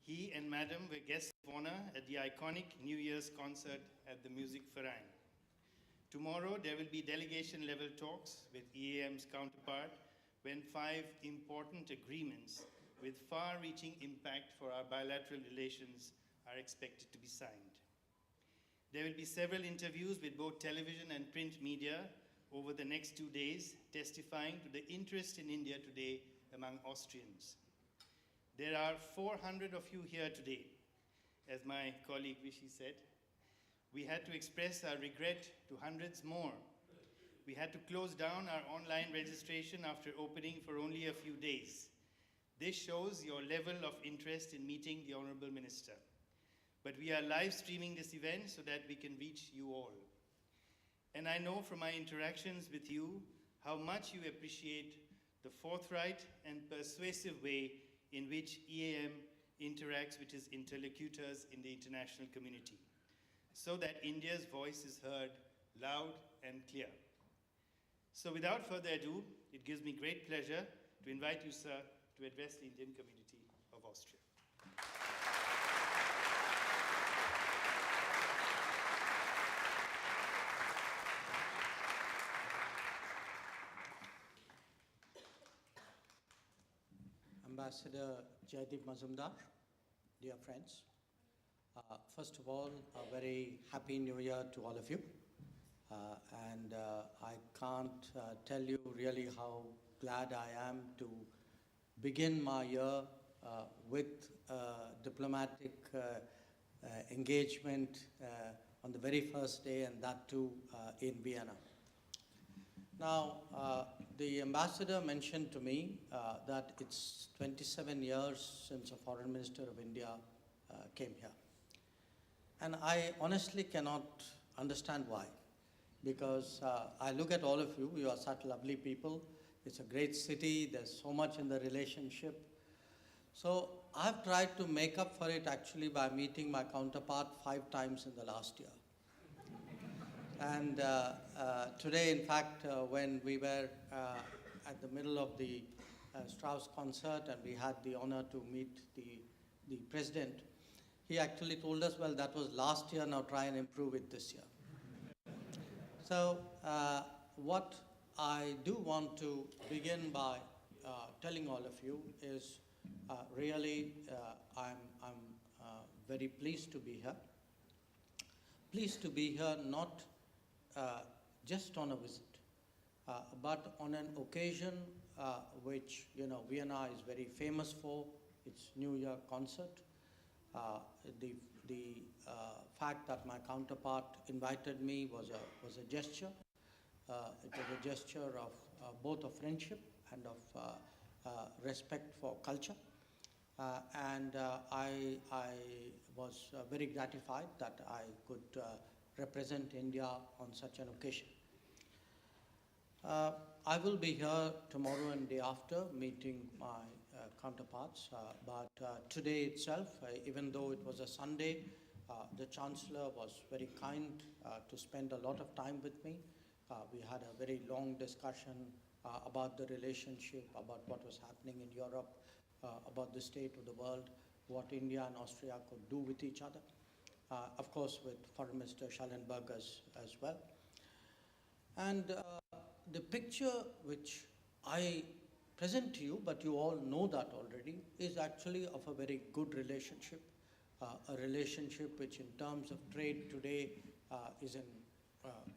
He and Madam were guests of honor at the iconic New Year's concert at the Music Verein. Tomorrow there will be delegation-level talks with EAM's counterpart when 5 important agreements with far-reaching impact for our bilateral relations are expected to be signed. There will be several interviews with both television and print media over the next 2 days, testifying to the interest in India today among Austrians. There are 400 of you here today. As my colleague Vishy said, we had to express our regret to hundreds more. We had to close down our online registration after opening for only a few days. This shows your level of interest in meeting the Honorable Minister. But we are live streaming this event so that we can reach you all. And I know from my interactions with you how much you appreciate the forthright and persuasive way in which EAM interacts with its interlocutors in the international community, so that India's voice is heard loud and clear. So without further ado, it gives me great pleasure to invite you, sir, to address the Indian community of Austria. Ambassador Jaideep Majumdar, dear friends, first of all, a very happy new year to all of you. I can't tell you really how glad I am to begin my year with diplomatic engagement on the very first day, and that too in Vienna. Now, the ambassador mentioned to me that it's 27 years since a foreign minister of India came here. And I honestly cannot understand why. Because I look at all of you, you are such lovely people. It's a great city, there's so much in the relationship. So I've tried to make up for it actually by meeting my counterpart 5 times in the last year. And today, in fact, when we were at the middle of the Strauss concert and we had the honor to meet the president, he actually told us, well, that was last year, now try and improve it this year. So what I do want to begin by telling all of you is really I'm very pleased to be here. Pleased to be here not just on a visit, but on an occasion which Vienna is very famous for, its New Year concert. The fact that my counterpart invited me was a gesture. It was a gesture of both of friendship and of respect for culture. And I was very gratified that I could represent India on such an occasion. I will be here tomorrow and day after meeting my counterparts, but today itself, even though it was a Sunday, the Chancellor was very kind to spend a lot of time with me. We had a very long discussion about the relationship, about what was happening in Europe, about the state of the world, what India and Austria could do with each other. Of course, with Foreign Minister Schallenberg as well. And the picture which I present to you, but you all know that already, is actually of a very good relationship. A relationship which in terms of trade today is in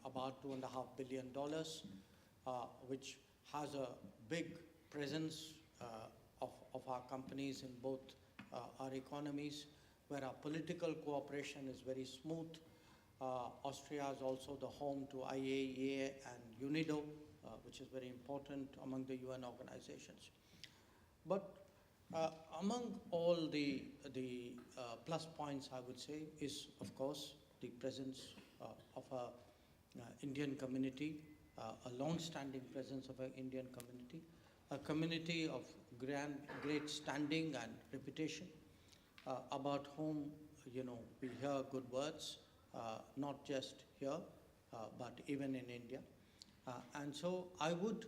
about $2.5 billion, which has a big presence of our companies in both our economies, where our political cooperation is very smooth. Austria is also the home to IAEA and UNIDO, which is very important among the UN organizations. But among all the plus points, I would say, is of course the presence of an Indian community, a long-standing presence of an Indian community, a community of great standing and reputation, about whom we hear good words, not just here, but even in India. And so I would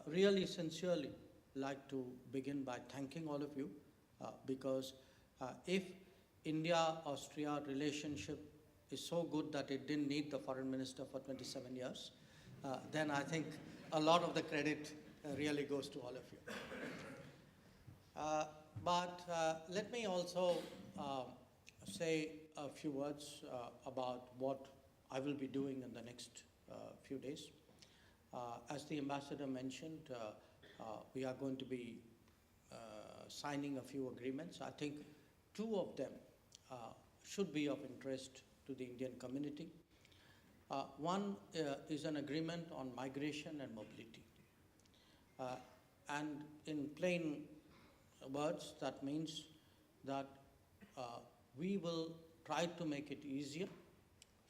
really sincerely like to begin by thanking all of you, because if India-Austria relationship is so good that it didn't need the foreign minister for 27 years, then I think a lot of the credit really goes to all of you. But let me also say a few words about what I will be doing in the next few days. As the ambassador mentioned, we are going to be signing a few agreements. I think two of them should be of interest to the Indian community. One is an agreement on migration and mobility. And in plain words, that means that we will try to make it easier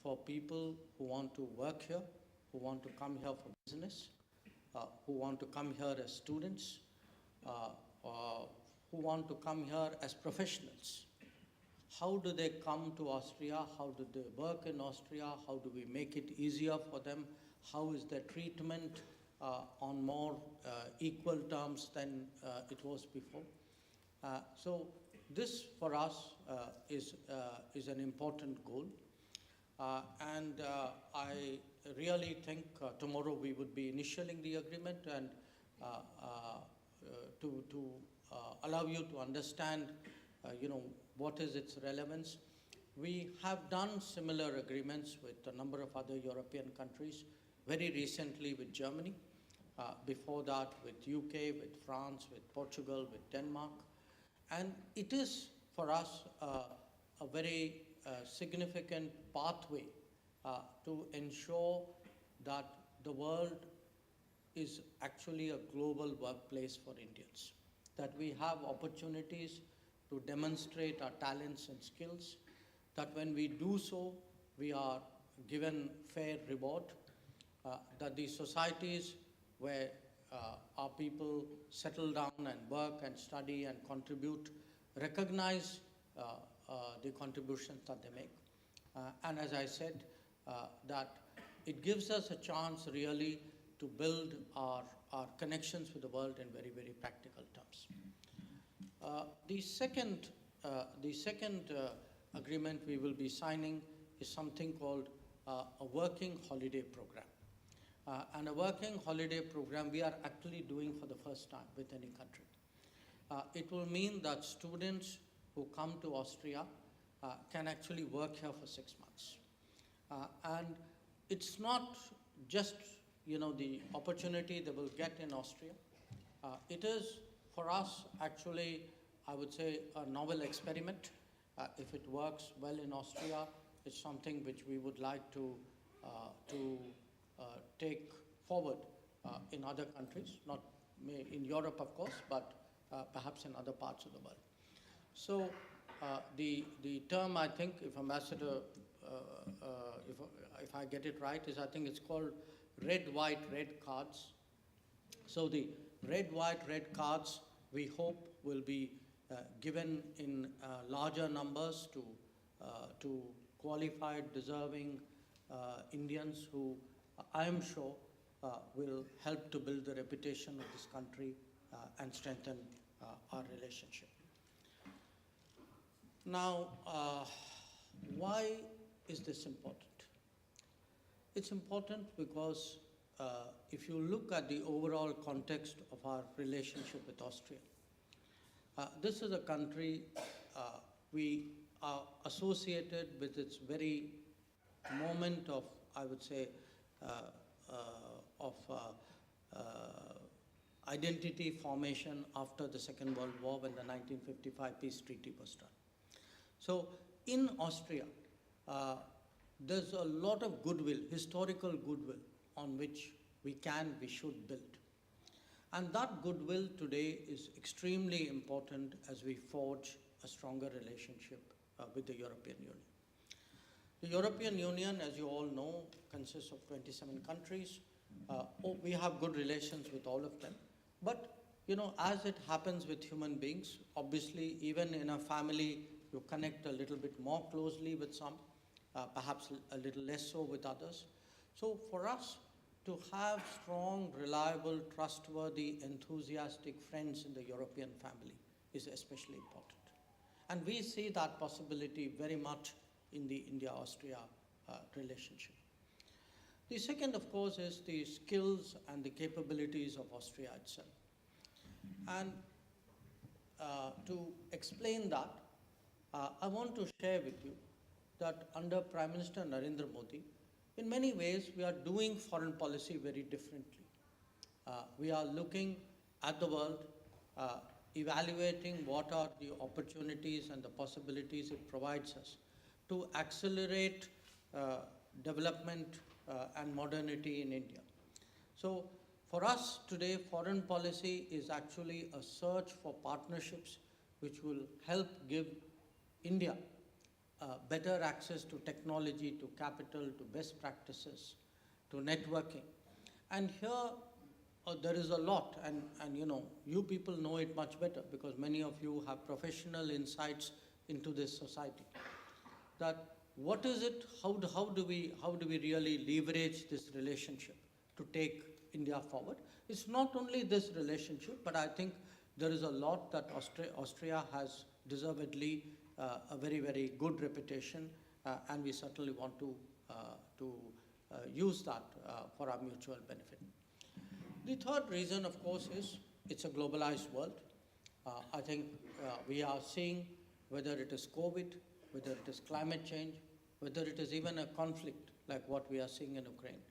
for people who want to work here, who want to come here for business, who want to come here as students, who want to come here as professionals. How do they come to Austria? How do they work in Austria? How do we make it easier for them? How is their treatment on more equal terms than it was before? So this for us is an important goal. And I really think tomorrow we would be initialing the agreement, and to allow you to understand what is its relevance. We have done similar agreements with a number of other European countries, very recently with Germany, before that with UK, with France, with Portugal, with Denmark. And it is for us a very significant pathway to ensure that the world is actually a global workplace for Indians, that we have opportunities to demonstrate our talents and skills, that when we do so, we are given fair reward, that the societies where our people settle down and work and study and contribute recognize the contributions that they make. And as I said, that it gives us a chance really to build our connections with the world in very, very practical terms. The second agreement we will be signing is something called a working holiday program. And a working holiday program we are actually doing for the first time with any country. It will mean that students who come to Austria can actually work here for 6 months. And it's not just the opportunity they will get in Austria. It is for us actually, I would say, a novel experiment If it works well in Austria, it's something which we would like to take forward in other countries, not in Europe, of course, but perhaps in other parts of the world. So the term, I think, if Ambassador, if I get it right, is I think it's called red, white, red cards. So the red, white, red cards, we hope, will be given in larger numbers to qualified, deserving Indians who I am sure will help to build the reputation of this country and strengthen our relationship. Now, why is this important? It's important because if you look at the overall context of our relationship with Austria, this is a country we are associated with its very moment of, I would say, identity formation after the Second World War when the 1955 peace treaty was done. So in Austria, there's a lot of goodwill, historical goodwill, on which we should build. And that goodwill today is extremely important as we forge a stronger relationship with the European Union. The European Union, as you all know, consists of 27 countries. We have good relations with all of them. But, you know, as it happens with human beings, obviously, even in a family, you connect a little bit more closely with some, perhaps a little less so with others. So for us to have strong, reliable, trustworthy, enthusiastic friends in the European family is especially important. And we see that possibility very much in the India-Austria relationship. The second, of course, is the skills and the capabilities of Austria itself. And to explain that, I want to share with you that under Prime Minister Narendra Modi, in many ways, we are doing foreign policy very differently. We are looking at the world, evaluating what are the opportunities and the possibilities it provides us to accelerate development and modernity in India. So for us today, foreign policy is actually a search for partnerships which will help give India better access to technology, to capital, to best practices, to networking. And here there is a lot, and you know, you people know it much better because many of you have professional insights into this society. That what is it, how do we really leverage this relationship to take India forward? It's not only this relationship, but I think there is a lot that Austria has deservedly a very, very good reputation, and we certainly want to use that for our mutual benefit. The third reason, of course, is it's a globalized world. I think we are seeing whether it is COVID, whether it is climate change, whether it is even a conflict like what we are seeing in Ukraine.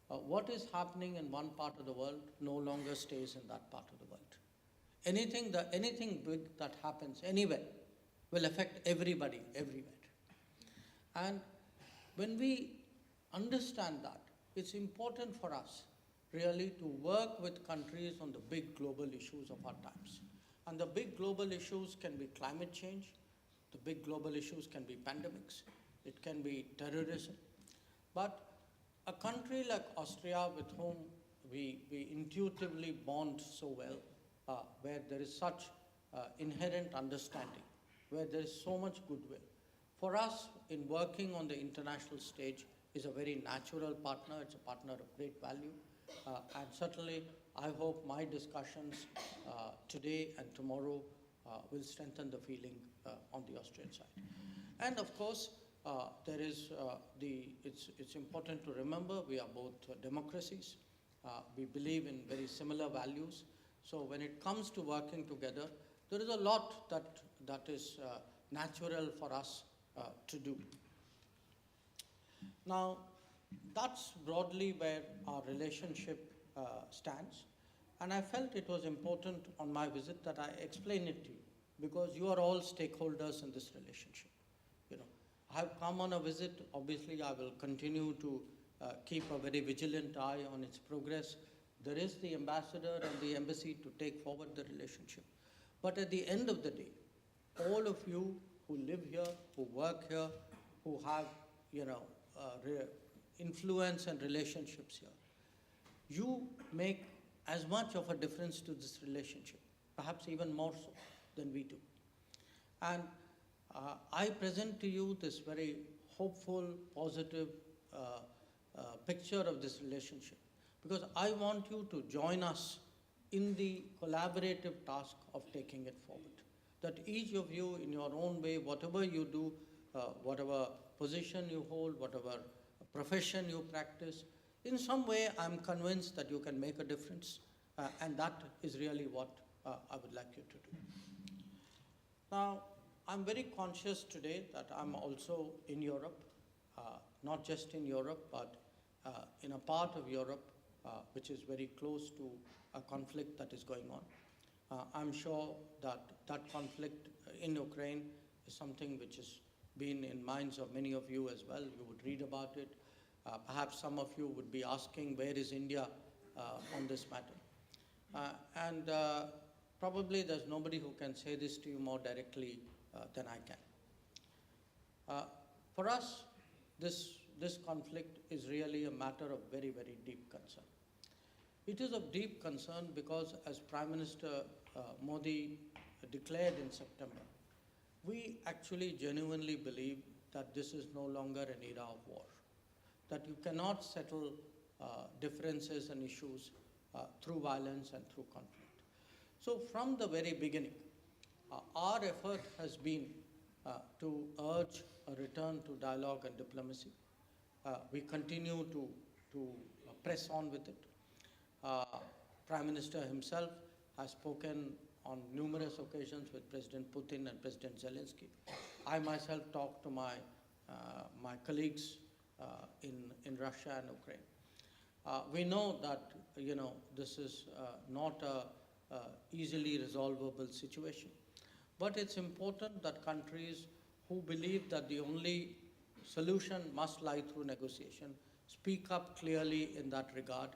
What is happening in one part of the world no longer stays in that part of the world. Anything big that happens anywhere will affect everybody, everywhere. And when we understand that, it's important for us really to work with countries on the big global issues of our times. And the big global issues can be climate change, the big global issues can be pandemics, it can be terrorism. But a country like Austria, with whom we intuitively bond so well, where there is such inherent understanding, where there is so much goodwill, for us in working on the international stage is a very natural partner. It's a partner of great value. And certainly, I hope my discussions today and tomorrow will strengthen the feeling on the Austrian side. And of course, there is it's important to remember we are both democracies. We believe in very similar values. So when it comes to working together, there is a lot that is natural for us to do. Now, that's broadly where our relationship stands. And I felt it was important on my visit that I explain it to you. because you are all stakeholders in this relationship. You know, I have come on a visit. Obviously, I will continue to keep a very vigilant eye on its progress. There is the ambassador and the embassy to take forward the relationship. But at the end of the day, all of you who live here, who work here, who have, influence and relationships here, you make as much of a difference to this relationship, perhaps even more so than we do. And I present to you this very hopeful, positive picture of this relationship, because I want you to join us in the collaborative task of taking it forward. That each of you, in your own way, whatever you do, whatever position you hold, whatever profession you practice, in some way I'm convinced that you can make a difference, and that is really what I would like you to do. Now, I'm very conscious today that I'm also in Europe, not just in Europe, but in a part of Europe which is very close to a conflict that is going on. I'm sure that that conflict in Ukraine is something which has been in minds of many of you as well. You would read about it. Perhaps some of you would be asking, where is India on this matter? And probably there's nobody who can say this to you more directly than I can. For us, this conflict is really a matter of very, very deep concern. It is of deep concern because, as Prime Minister Modi declared in September, we actually genuinely believe that this is no longer an era of war, that you cannot settle differences and issues through violence and through conflict. So from the very beginning, our effort has been to urge a return to dialogue and diplomacy. We continue to press on with it. Prime Minister himself has spoken on numerous occasions with President Putin and President Zelensky. I myself talked to my colleagues in Russia and Ukraine. We know that this is not a easily resolvable situation, but it's important that countries who believe that the only solution must lie through negotiation speak up clearly in that regard,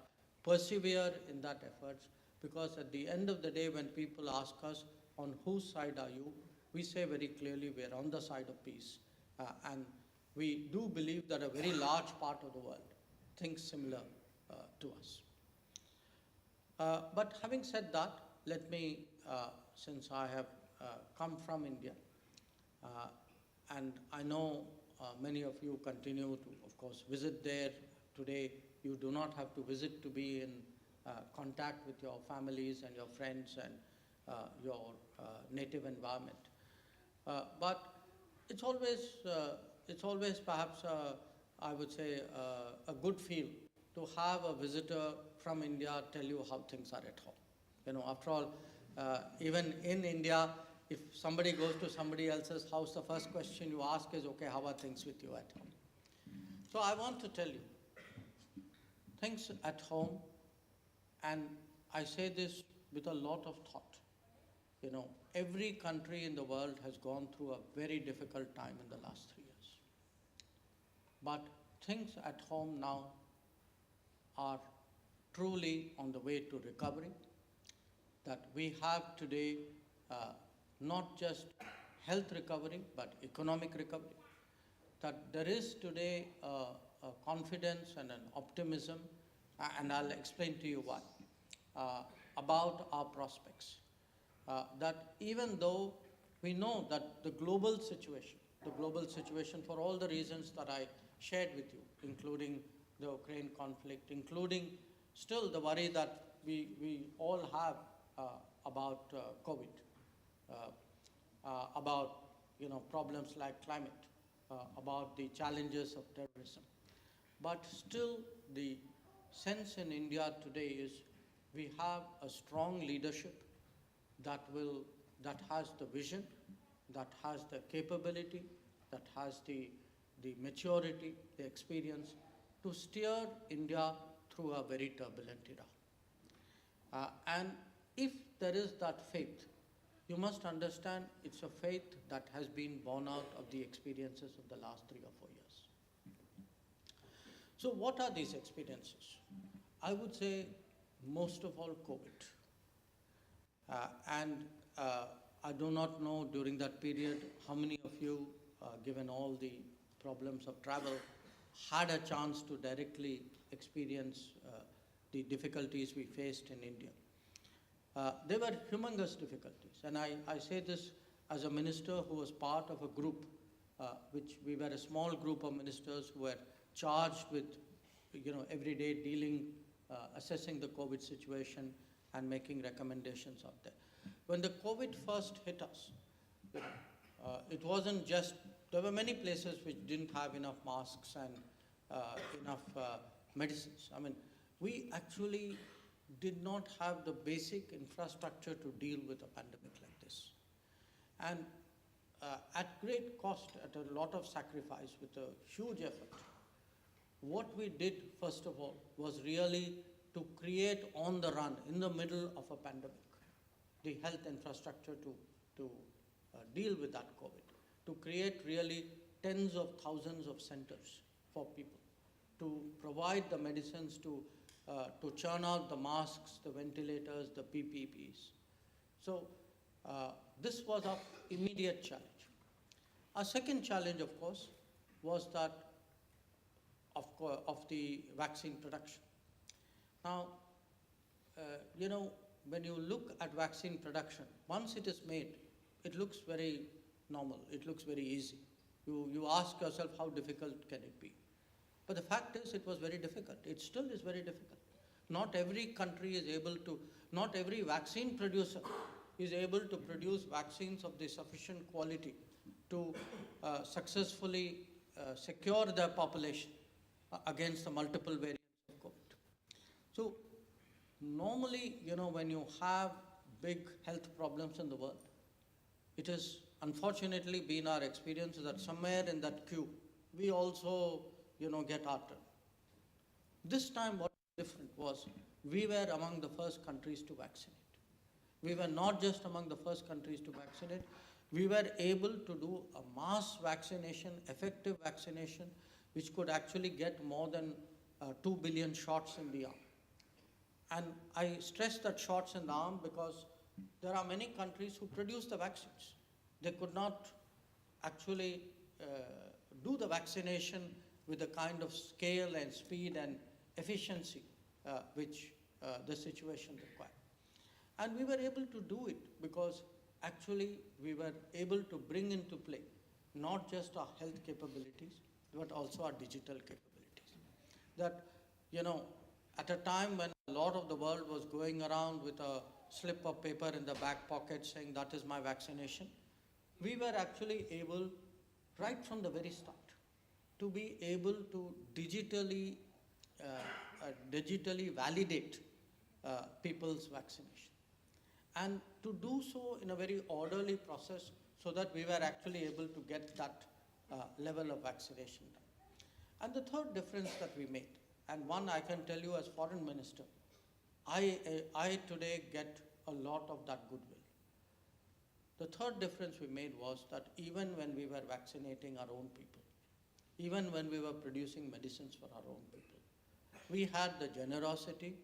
persevere in that efforts, because at the end of the day, when people ask us, on whose side are you, we say very clearly we're on the side of peace. And we do believe that a very large part of the world thinks similar to us. But having said that, let me, since I have come from India, and I know many of you continue to, of course, visit there. Today, you do not have to visit to be in contact with your families and your friends and your native environment. But it's always perhaps, I would say, a good feel to have a visitor from India tell you how things are at home. After all, even in India, if somebody goes to somebody else's house, the first question you ask is, okay, how are things with you at home? So I want to tell you, things at home, and I say this with a lot of thought. Every country in the world has gone through a very difficult time in the last 3 years. But things at home now are truly on the way to recovery, that we have today not just health recovery, but economic recovery, that there is today a confidence and an optimism, and I'll explain to you why, about our prospects. That even though we know that the global situation for all the reasons that I shared with you, including the Ukraine conflict, including still the worry that we all have about COVID, about problems like climate, about the challenges of terrorism. But still the sense in India today is we have a strong leadership that has the vision, that has the capability, that has the maturity, the experience to steer India through a very turbulent era. And if there is that faith, you must understand it's a faith that has been born out of the experiences of the last 3 or 4 years. So what are these experiences? I would say most of all COVID. I do not know during that period how many of you, given all the problems of travel, had a chance to directly experience the difficulties we faced in India. They were humongous difficulties, and I say this as a minister who was part of a group, which we were a small group of ministers who were charged with, every day dealing, assessing the COVID situation and making recommendations out there. When the COVID first hit us, it wasn't just, there were many places which didn't have enough masks and enough medicines. I mean, we actually did not have the basic infrastructure to deal with a pandemic like this. And at great cost, at a lot of sacrifice, with a huge effort, what we did, first of all, was really to create on the run, in the middle of a pandemic, the health infrastructure to deal with that COVID, to create really tens of thousands of centers for people, to provide the medicines, to churn out the masks, the ventilators, the PPPs. So this was our immediate challenge. Our second challenge, of course, was that of the vaccine production. Now, when you look at vaccine production, once it is made, it looks very normal, it looks very easy. You ask yourself, how difficult can it be? But the fact is, it was very difficult. It still is very difficult. Not every country is able to, not every vaccine producer is able to produce vaccines of the sufficient quality to successfully secure their population against the multiple variants of COVID. So normally, when you have big health problems in the world, it has unfortunately been our experience that somewhere in that queue, we also, get our turn. This time what was different was we were among the first countries to vaccinate. We were not just among the first countries to vaccinate, we were able to do a mass vaccination, effective vaccination, which could actually get more than 2 billion shots in the arm. And I stress that shots in the arm because there are many countries who produce the vaccines. They could not actually do the vaccination with the kind of scale and speed and efficiency which the situation required. And we were able to do it because actually we were able to bring into play not just our health capabilities, but also our digital capabilities. That, at a time when a lot of the world was going around with a slip of paper in the back pocket saying that is my vaccination, we were actually able, right from the very start, to be able to digitally validate people's vaccination. And to do so in a very orderly process so that we were actually able to get that level of vaccination done. And the third difference that we made, and one I can tell you as foreign minister, I today get a lot of that goodwill. The third difference we made was that even when we were vaccinating our own people, even when we were producing medicines for our own people, we had the generosity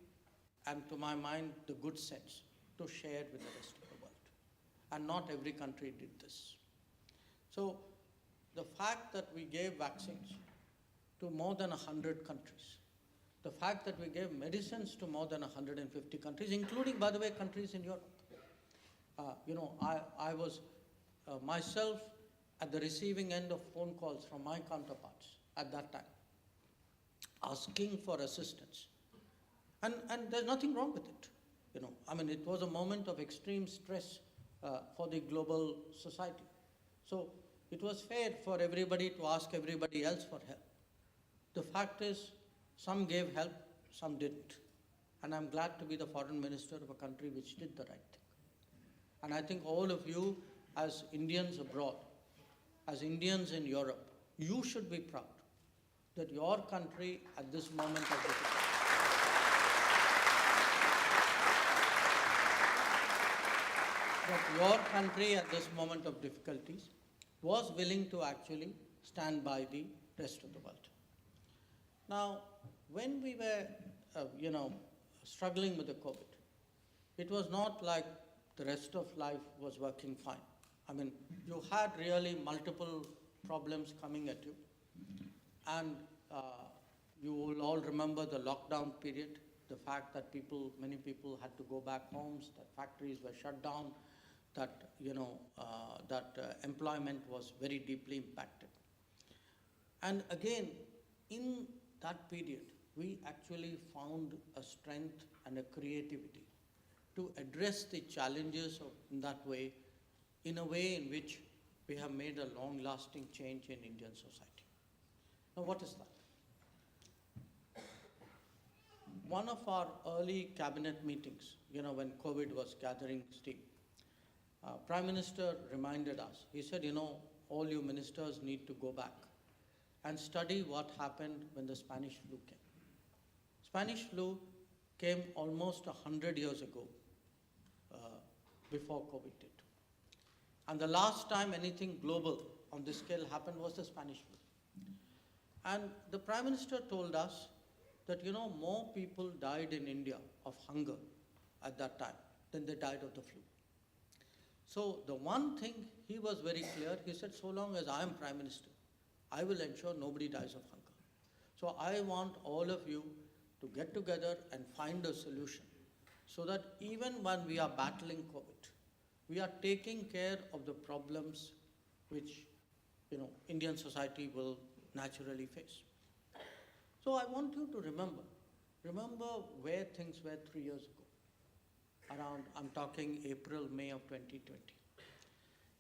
and, to my mind, the good sense to share with the rest of the world. And not every country did this. So the fact that we gave vaccines to more than 100 countries, the fact that we gave medicines to more than 150 countries, including, by the way, countries in Europe. I was myself at the receiving end of phone calls from my counterparts at that time, asking for assistance. And there's nothing wrong with it. It was a moment of extreme stress for the global society. So it was fair for everybody to ask everybody else for help. The fact is, some gave help, some didn't. And I'm glad to be the foreign minister of a country which did the right thing. And I think all of you, as Indians abroad, as Indians in Europe, you should be proud that your country at this moment of difficulty that your country at this moment of difficulties was willing to actually stand by the rest of the world. Now, when we were, struggling with the COVID, it was not like the rest of life was working fine. I mean, you had really multiple problems coming at you. And you will all remember the lockdown period, the fact that many people had to go back homes, that factories were shut down, that, employment was very deeply impacted. And again, in that period, we actually found a strength and a creativity to address the challenges in that way, in a way in which we have made a long-lasting change in Indian society. Now, what is that? One of our early cabinet meetings, when COVID was gathering steam, Prime Minister reminded us, he said, all you ministers need to go back and study what happened when the Spanish flu came. Spanish flu came almost 100 years ago, before COVID did. And the last time anything global on this scale happened was the Spanish flu. And the Prime Minister told us that, more people died in India of hunger at that time than they died of the flu. So the one thing he was very clear, he said, so long as I am Prime Minister, I will ensure nobody dies of hunger. So I want all of you to get together and find a solution so that even when we are battling COVID, we are taking care of the problems which, Indian society will naturally face. So I want you to remember where things were 3 years ago. I'm talking April, May of 2020.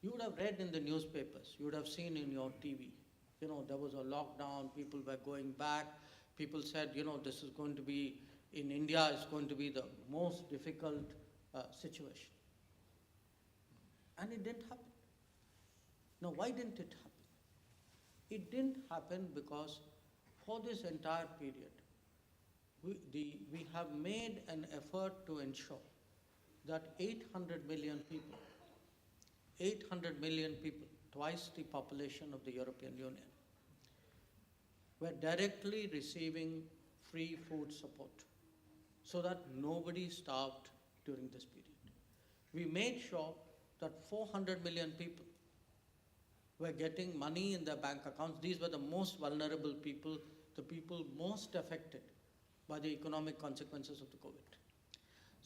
You would have read in the newspapers, you would have seen in your TV, there was a lockdown, people were going back, people said, this is going to be, in India, it's going to be the most difficult situation. And it didn't happen. Now, why didn't it happen? It didn't happen because for this entire period, we have made an effort to ensure that 800 million people, twice the population of the European Union, were directly receiving free food support so that nobody starved during this period. We made sure that 400 million people were getting money in their bank accounts. These were the most vulnerable people, the people most affected by the economic consequences of the COVID.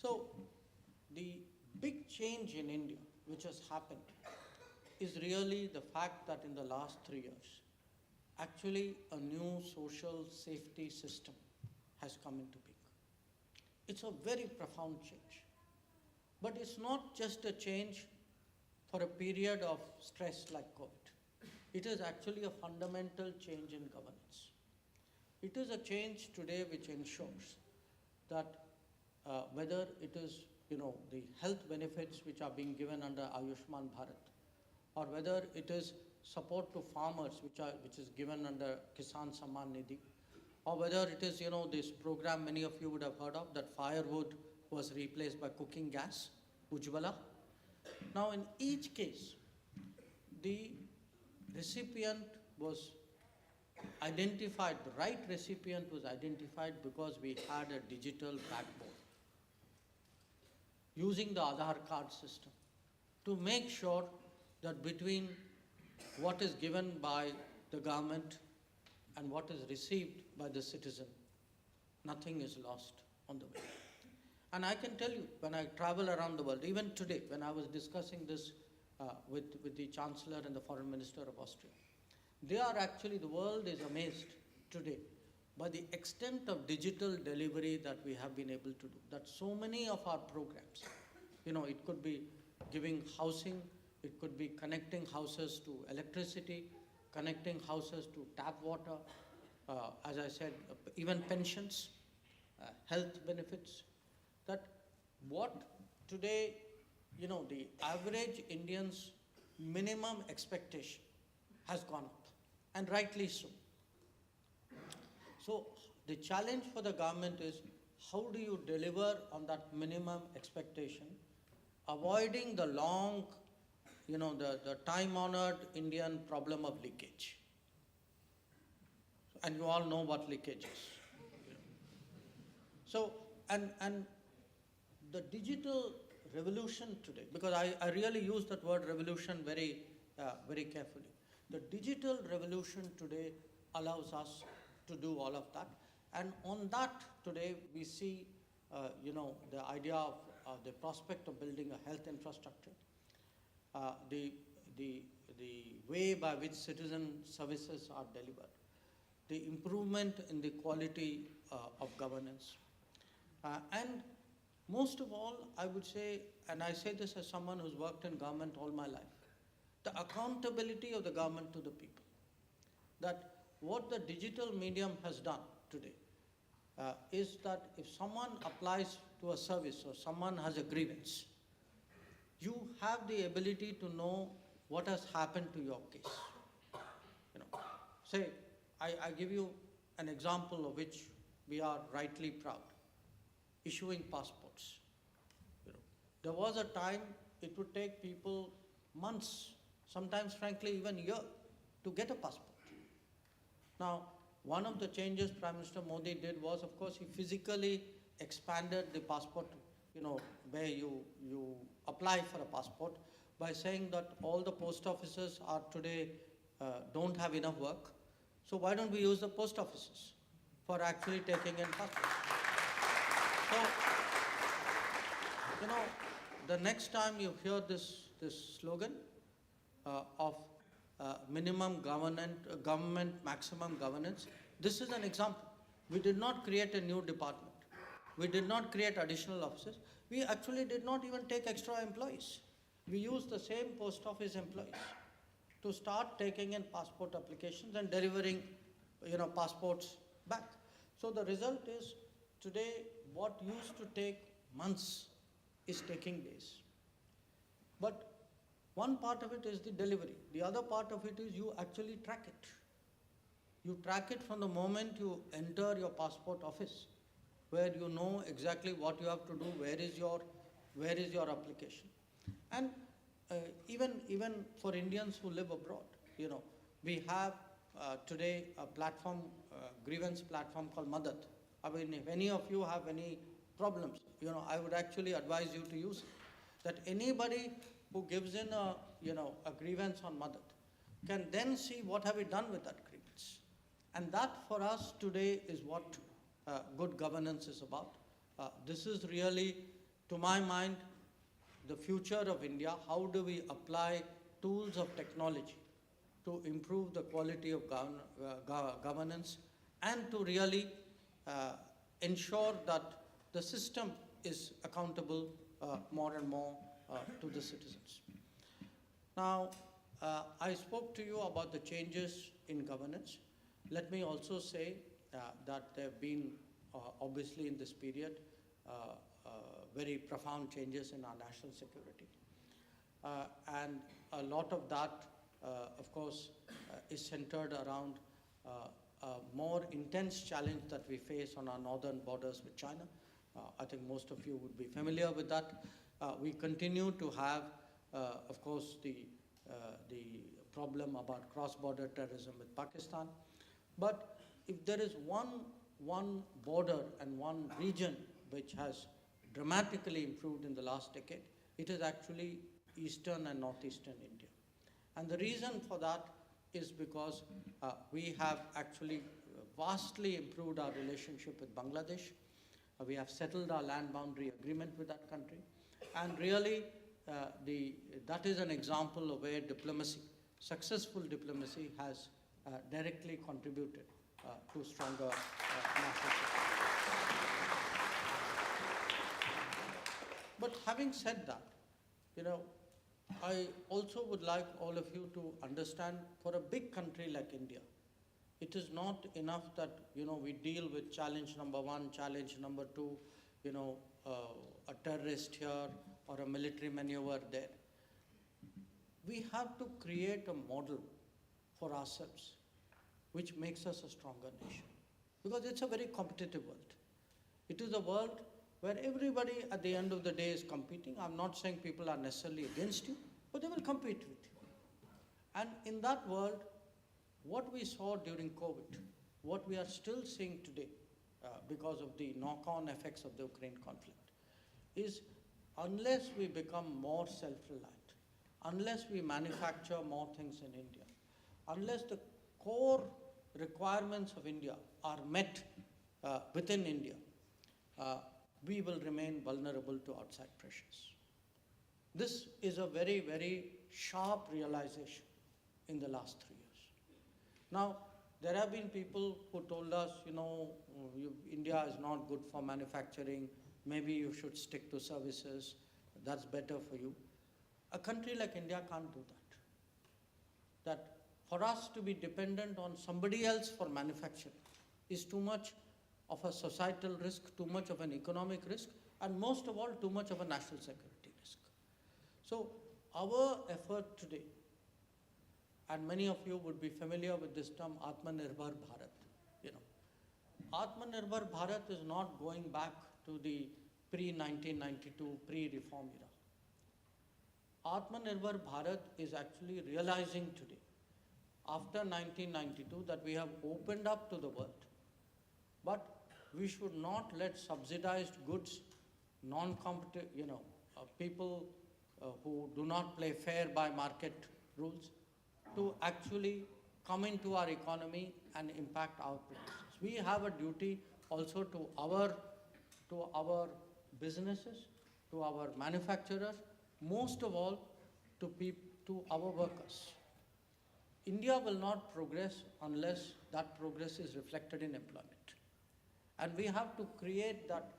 So the big change in India which has happened is really the fact that in the last 3 years, actually a new social safety system has come into being. It's a very profound change. But it's not just a change for a period of stress like COVID. It is actually a fundamental change in governance. It is a change today which ensures that whether it is the health benefits which are being given under Ayushman Bharat, or whether it is support to farmers which is given under Kisan Samman Nidhi, or whether it is this program many of you would have heard of, that firewood was replaced by cooking gas, Ujjwala. Now in each case, the recipient was identified, the right recipient was identified because we had a digital backbone using the Aadhaar card system to make sure that between what is given by the government and what is received by the citizen, nothing is lost on the way. And I can tell you, when I travel around the world, even today, when I was discussing this with the Chancellor and the Foreign Minister of Austria, the world is amazed today by the extent of digital delivery that we have been able to do. That so many of our programs, it could be giving housing, it could be connecting houses to electricity, connecting houses to tap water, as I said, even pensions, health benefits, that what today, the average Indian's minimum expectation has gone up, and rightly so. So the challenge for the government is, how do you deliver on that minimum expectation avoiding the long, the time-honored Indian problem of leakage. And you all know what leakage is. So, and the digital revolution today, because I really use that word revolution very carefully. The digital revolution today allows us to do all of that. And on that today we see, the idea of the prospect of building a health infrastructure, the way by which citizen services are delivered, the improvement in the quality of governance, and most of all, I would say, and I say this as someone who's worked in government all my life, the accountability of the government to the people. That what the digital medium has done today is that if someone applies to a service or someone has a grievance, you have the ability to know what has happened to your case. Say, I give you an example of which we are rightly proud. Issuing passports. There was a time it would take people months, sometimes frankly even a year, to get a passport. Now, one of the changes Prime Minister Modi did was, of course, he physically expanded the passport, where you apply for a passport, by saying that all the post offices are today don't have enough work. So why don't we use the post offices for actually taking in passports? So, the next time you hear this slogan of minimum government, maximum governance, this is an example. We did not create a new department. We did not create additional offices. We actually did not even take extra employees. We used the same post office employees to start taking in passport applications and delivering, passports back. So the result is, today, what used to take months is taking days. But one part of it is the delivery. The other part of it is you actually track it. You track it from the moment you enter your passport office, where you know exactly what you have to do, where is your application. And even for Indians who live abroad, we have today a platform, grievance platform called Muth. I mean, if any of you have any problems, I would actually advise you to use it. That anybody who gives in a grievance on Muth can then see what have we done with that grievance. And that for us today is what good governance is about. This is really, to my mind, the future of India. How do we apply tools of technology to improve the quality of governance and to really ensure that the system is accountable more and more to the citizens. Now, I spoke to you about the changes in governance. Let me also say that there have been, obviously in this period, very profound changes in our national security. And a lot of that, of course, is centered around a more intense challenge that we face on our northern borders with China. I think most of you would be familiar with that. We continue to have, of course, the problem about cross-border terrorism with Pakistan. But if there is one border and one region which has dramatically improved in the last decade, it is actually eastern and northeastern India. And the reason for that is because we have actually vastly improved our relationship with Bangladesh. We have settled our land boundary agreement with that country. And really, that is an example of where diplomacy, successful diplomacy, has directly contributed to stronger national security. But having said that, I also would like all of you to understand, for a big country like India, it is not enough that, we deal with challenge number one, challenge number two, a terrorist here or a military maneuver there. We have to create a model for ourselves which makes us a stronger nation. Because it's a very competitive world. It is a world where everybody at the end of the day is competing. I'm not saying people are necessarily against you, but they will compete with you. And in that world, what we saw during COVID, what we are still seeing today, because of the knock-on effects of the Ukraine conflict, is unless we become more self-reliant, unless we manufacture more things in India, unless the core requirements of India are met within India, we will remain vulnerable to outside pressures. This is a very, very sharp realization in the last 3 years. Now, there have been people who told us, India is not good for manufacturing, maybe you should stick to services, that's better for you. A country like India can't do that. That for us to be dependent on somebody else for manufacturing is too much of a societal risk, too much of an economic risk, and most of all, too much of a national security risk. So our effort today, and many of you would be familiar with this term, Atmanirbhar Bharat. Atmanirbhar Bharat is not going back to the pre-1992, pre-reform era. Atmanirbhar Bharat is actually realizing today, after 1992, that we have opened up to the world, but we should not let subsidized goods, non-competitive, people who do not play fair by market rules, to actually come into our economy and impact our producers. We have a duty also to our businesses, to our manufacturers, most of all to our workers. India will not progress unless that progress is reflected in employment. And we have to create that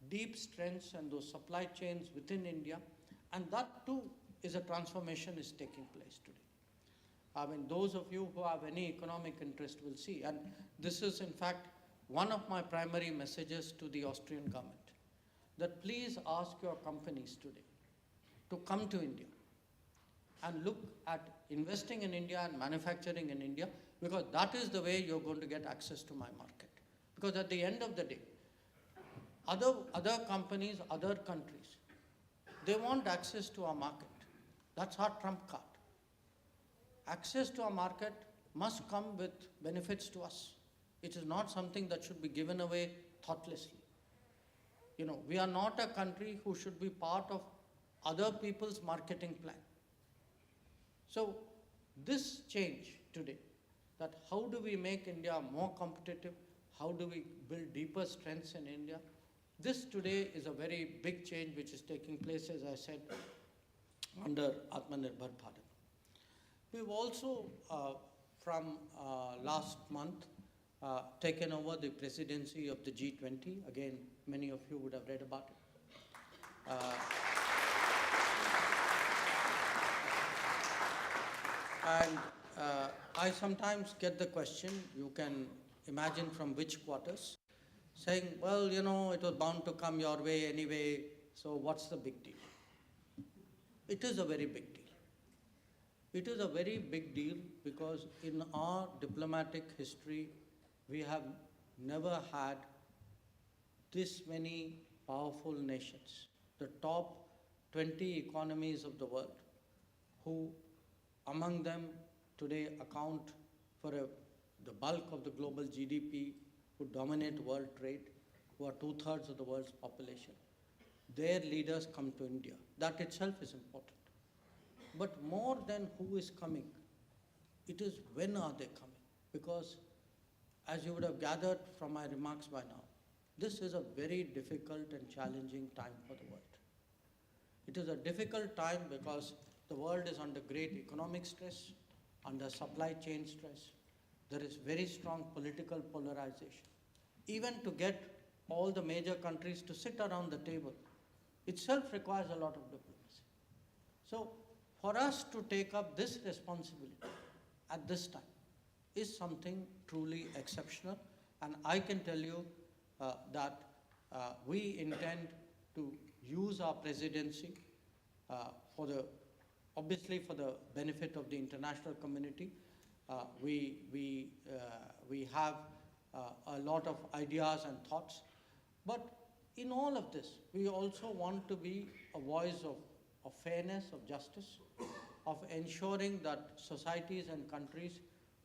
deep strengths and those supply chains within India, and that too is a transformation is taking place today. I mean, those of you who have any economic interest will see, and this is in fact one of my primary messages to the Austrian government, that please ask your companies today to come to India and look at investing in India and manufacturing in India, because that is the way you're going to get access to my market. Because at the end of the day, other companies, other countries, they want access to our market. That's our trump card. Access to our market must come with benefits to us. It is not something that should be given away thoughtlessly. We are not a country who should be part of other people's marketing plan. So this change today, that how do we make India more competitive, how do we build deeper strengths in India, this today is a very big change which is taking place, as I said, under Atmanirbhar Bharat. We've also, from last month, taken over the presidency of the G20. Again, many of you would have read about it. And I sometimes get the question, you can imagine from which quarters, saying, well, it was bound to come your way anyway, so what's the big deal? It is a very big deal. It is a very big deal because in our diplomatic history, we have never had this many powerful nations, the top 20 economies of the world, who among them today account for the bulk of the global GDP, who dominate world trade, who are 2/3 of the world's population. Their leaders come to India. That itself is important. But more than who is coming, it is when are they coming? Because as you would have gathered from my remarks by now, this is a very difficult and challenging time for the world. It is a difficult time because the world is under great economic stress, under supply chain stress. There is very strong political polarization. Even to get all the major countries to sit around the table itself requires a lot of diplomacy. So for us to take up this responsibility at this time is something truly exceptional, and I can tell you that we intend to use our presidency obviously for the benefit of the international community. We have a lot of ideas and thoughts, but in all of this, we also want to be a voice of fairness, of justice, of ensuring that societies and countries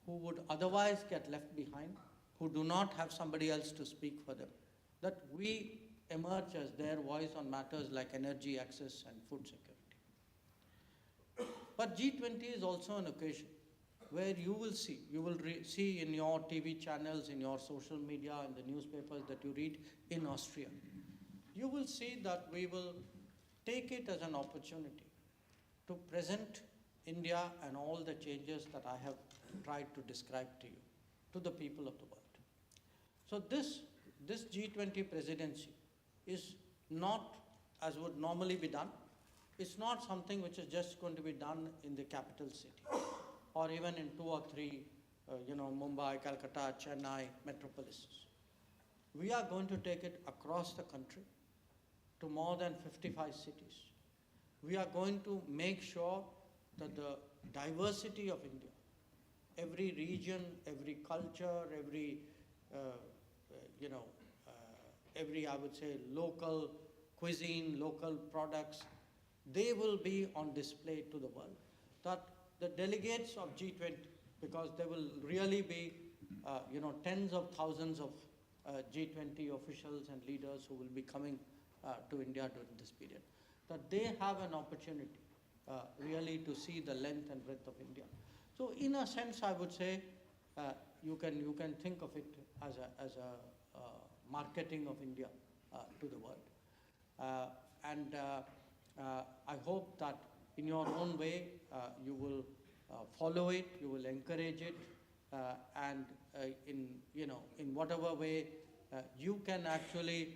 who would otherwise get left behind, who do not have somebody else to speak for them, that we emerge as their voice on matters like energy access and food security. But G20 is also an occasion where you will see in your TV channels, in your social media, in the newspapers that you read in Austria, you will see that we will take it as an opportunity to present India and all the changes that I have tried to describe to you, to the people of the world. So this G20 presidency is not as would normally be done. It's not something which is just going to be done in the capital city or even in 2 or 3, Mumbai, Calcutta, Chennai metropolises. We are going to take it across the country to more than 55 cities. We are going to make sure that the diversity of India, every region, every culture, every, I would say, local cuisine, local products, they will be on display to the world. That the delegates of G20, because there will really be, tens of thousands of G20 officials and leaders who will be coming to India during this period, that they have an opportunity really to see the length and breadth of India. So in a sense, I would say you can think of it as a marketing of India to the world. I hope that in your own way you will follow it, you will encourage it, and in whatever way you can actually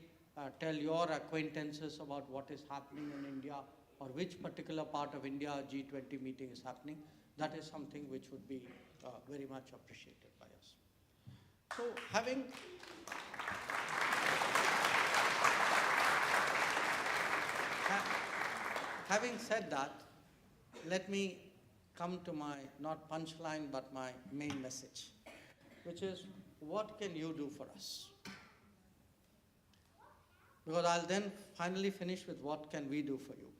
tell your acquaintances about what is happening in India or which particular part of India G20 meeting is happening. That is something which would be very much appreciated by us. So having said that, let me come to my, not punchline, but my main message, which is, what can you do for us? Because I'll then finally finish with what can we do for you.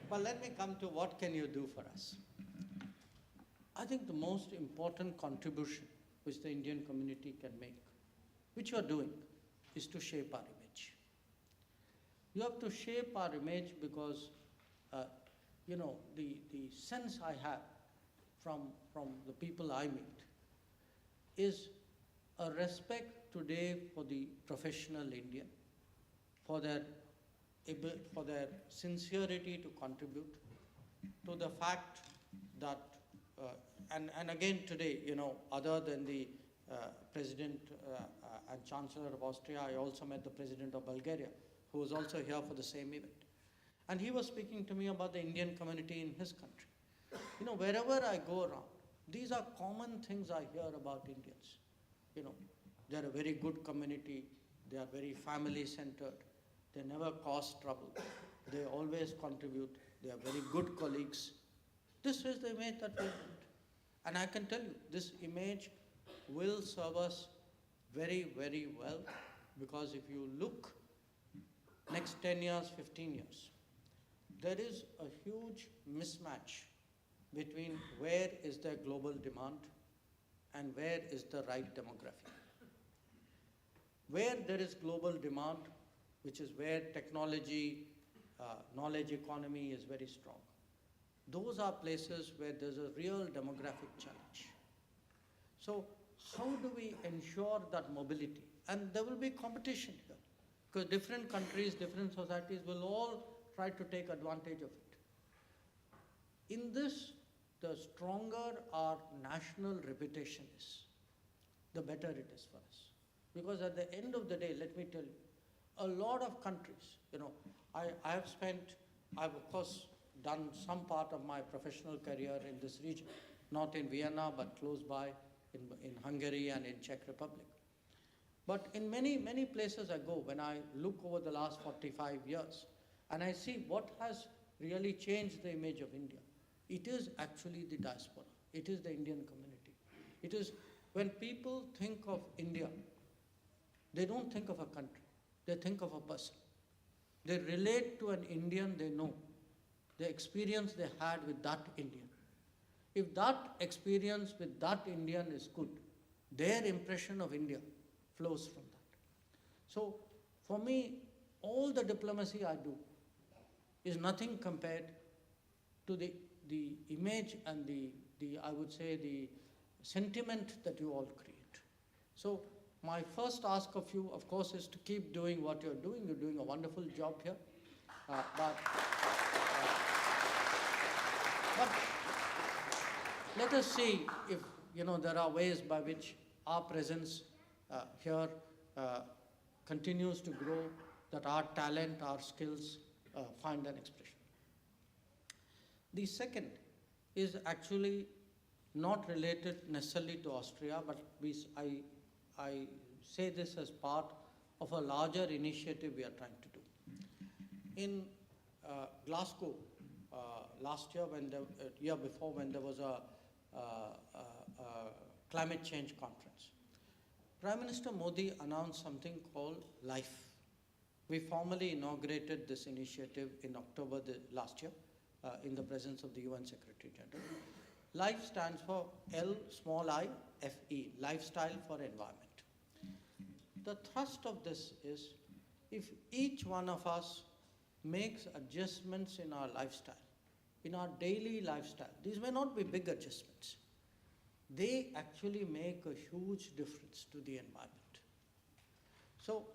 But let me come to what can you do for us. I think the most important contribution which the Indian community can make, which you are doing, is to shape our image. You have to shape our image because, the sense I have from the people I meet is a respect today for the professional Indian, for their sincerity to contribute, to the fact that, and again today, other than the President and Chancellor of Austria, I also met the President of Bulgaria, who was also here for the same event. And he was speaking to me about the Indian community in his country. Wherever I go around, these are common things I hear about Indians. They're a very good community, they are very family-centered, they never cause trouble, they always contribute, they are very good colleagues. This is the image that we want. And I can tell you, this image will serve us very, very well, because if you look next 10 years, 15 years, there is a huge mismatch between where is there global demand and where is the right demography. Where there is global demand, which is where technology, knowledge economy is very strong, those are places where there's a real demographic challenge. So how do we ensure that mobility? And there will be competition here, because different countries, different societies will all try to take advantage of it. In this, the stronger our national reputation is, the better it is for us. Because at the end of the day, let me tell you, a lot of countries, I've of course done some part of my professional career in this region, not in Vienna, but close by in Hungary and in Czech Republic. But in many, many places I go, when I look over the last 45 years, and I see what has really changed the image of India, it is actually the diaspora. It is the Indian community. It is when people think of India, they don't think of a country. they think of a person. They relate to an Indian they know, the experience they had with that Indian. If that experience with that Indian is good, their impression of India flows from that. So for me, all the diplomacy I do is nothing compared to the image and I would say the sentiment that you all create. So my first ask of you, of course, is to keep doing what you're doing. You're doing a wonderful job here. But let us see if there are ways by which our presence here continues to grow, that our talent, our skills find an expression. The second is actually not related necessarily to Austria, but I say this as part of a larger initiative we are trying to do. In Glasgow, last year, year before, when there was a climate change conference, Prime Minister Modi announced something called LIFE. We formally inaugurated this initiative in October last year in the presence of the UN Secretary General. LIFE stands for L-I-F-E, Lifestyle for Environment. The thrust of this is, if each one of us makes adjustments in our lifestyle, in our daily lifestyle, these may not be big adjustments, they actually make a huge difference to the environment. So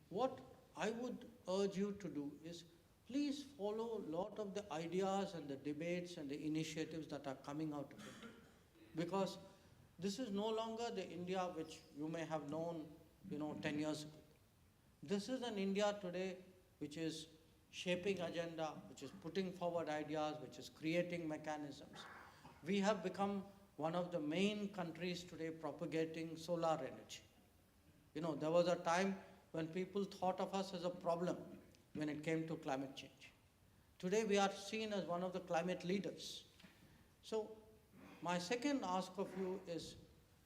what I would urge you to do is, please follow a lot of the ideas and the debates and the initiatives that are coming out of India. Because this is no longer the India which you may have known 10 years ago. This is an India today which is shaping agenda, which is putting forward ideas, which is creating mechanisms. We have become one of the main countries today propagating solar energy. There was a time when people thought of us as a problem when it came to climate change. Today we are seen as one of the climate leaders. So my second ask of you is,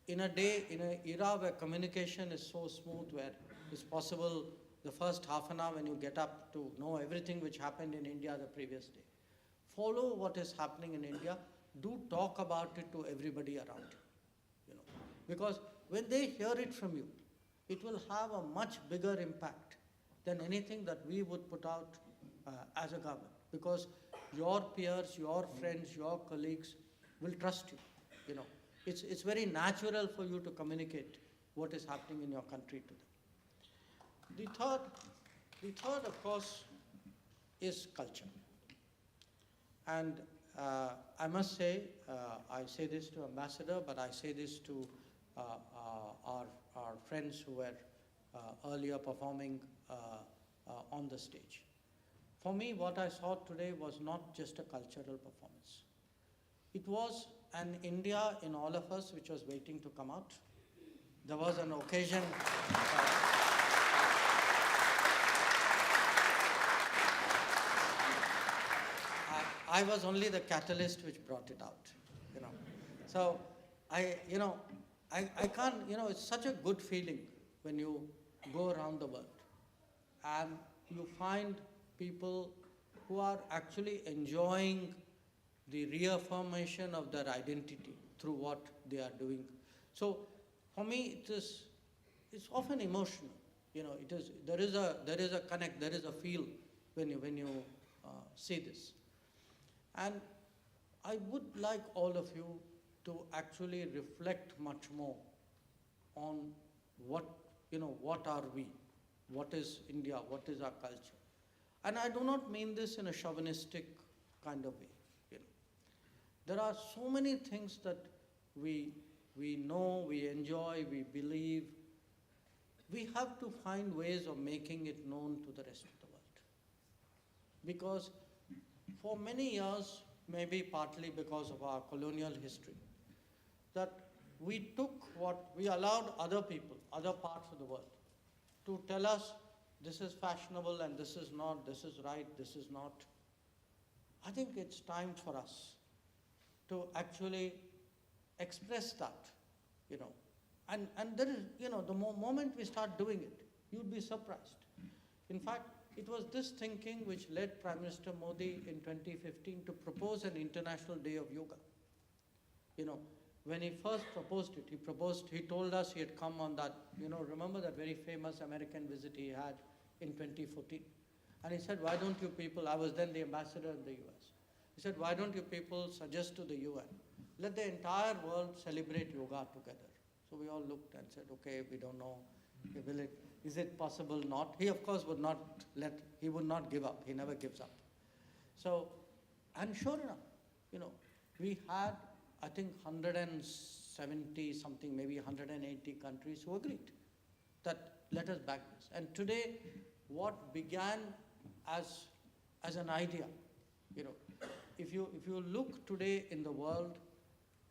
in an era where communication is so smooth, where it's possible the first half an hour when you get up to know everything which happened in India the previous day, follow what is happening in India. Do talk about it to everybody around you. Because when they hear it from you, it will have a much bigger impact than anything that we would put out as a government. Because your peers, your friends, your colleagues will trust you. It's very natural for you to communicate what is happening in your country to them. The third, of course, is culture. And I must say, I say this to Ambassador, but I say this to our friends who were earlier performing on the stage. For me, what I saw today was not just a cultural performance. It was an India in all of us which was waiting to come out. There was an occasion. I was only the catalyst which brought it out, So I can't, it's such a good feeling when you go around the world and you find people who are actually enjoying the reaffirmation of their identity through what they are doing. So for me, it's often emotional. There is a connect, there is a feel when you see this. And I would like all of you to actually reflect much more on what are we, what is India, what is our culture. And I do not mean this in a chauvinistic kind of way. There are so many things that we know, we enjoy, we believe. We have to find ways of making it known to the rest of the world. Because for many years, maybe partly because of our colonial history, that we allowed other people, other parts of the world, to tell us this is fashionable and this is not, this is right, this is not. I think it's time for us to actually express that, And there is, the moment we start doing it, you'd be surprised. In fact, it was this thinking which led Prime Minister Modi in 2015 to propose an International Day of Yoga. You know, when he first proposed it, he told us he had come on that, remember that very famous American visit he had in 2014. And he said, why don't you people, I was then the ambassador in the US. He said, why don't you people suggest to the UN, let the entire world celebrate yoga together. So we all looked and said, okay, we don't know, is it possible not? He of course would not give up, he never gives up. So, and sure enough, we had, I think 170 something, maybe 180 countries who agreed that let us back this. And today, what began as an idea, if you look today in the world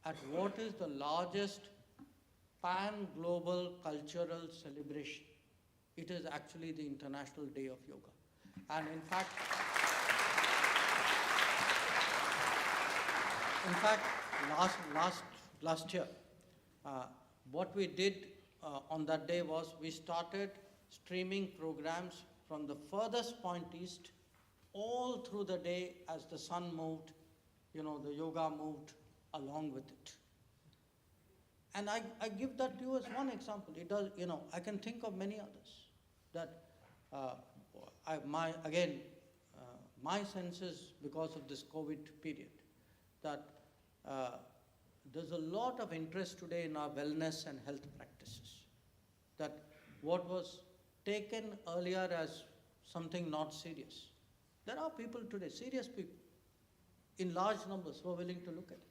at what is the largest pan-global cultural celebration, it is actually the International Day of Yoga. And in fact, last year, what we did on that day was we started streaming programs from the furthest point east all through the day as the sun moved, the yoga moved along with it. And I give that to you as one example. It does, I can think of many others that my sense is because of this COVID period that there's a lot of interest today in our wellness and health practices. That what was taken earlier as something not serious. There are people today, serious people, in large numbers who are willing to look at it.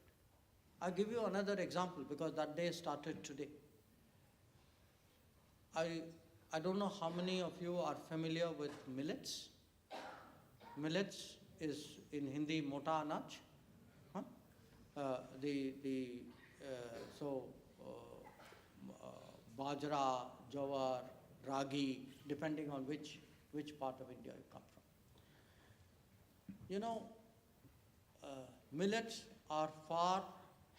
I'll give you another example because that day started today. I don't know how many of you are familiar with millets. Millets is in Hindi mota anaj. Bajra, jawar, ragi, depending on which part of India you come from. Millets are far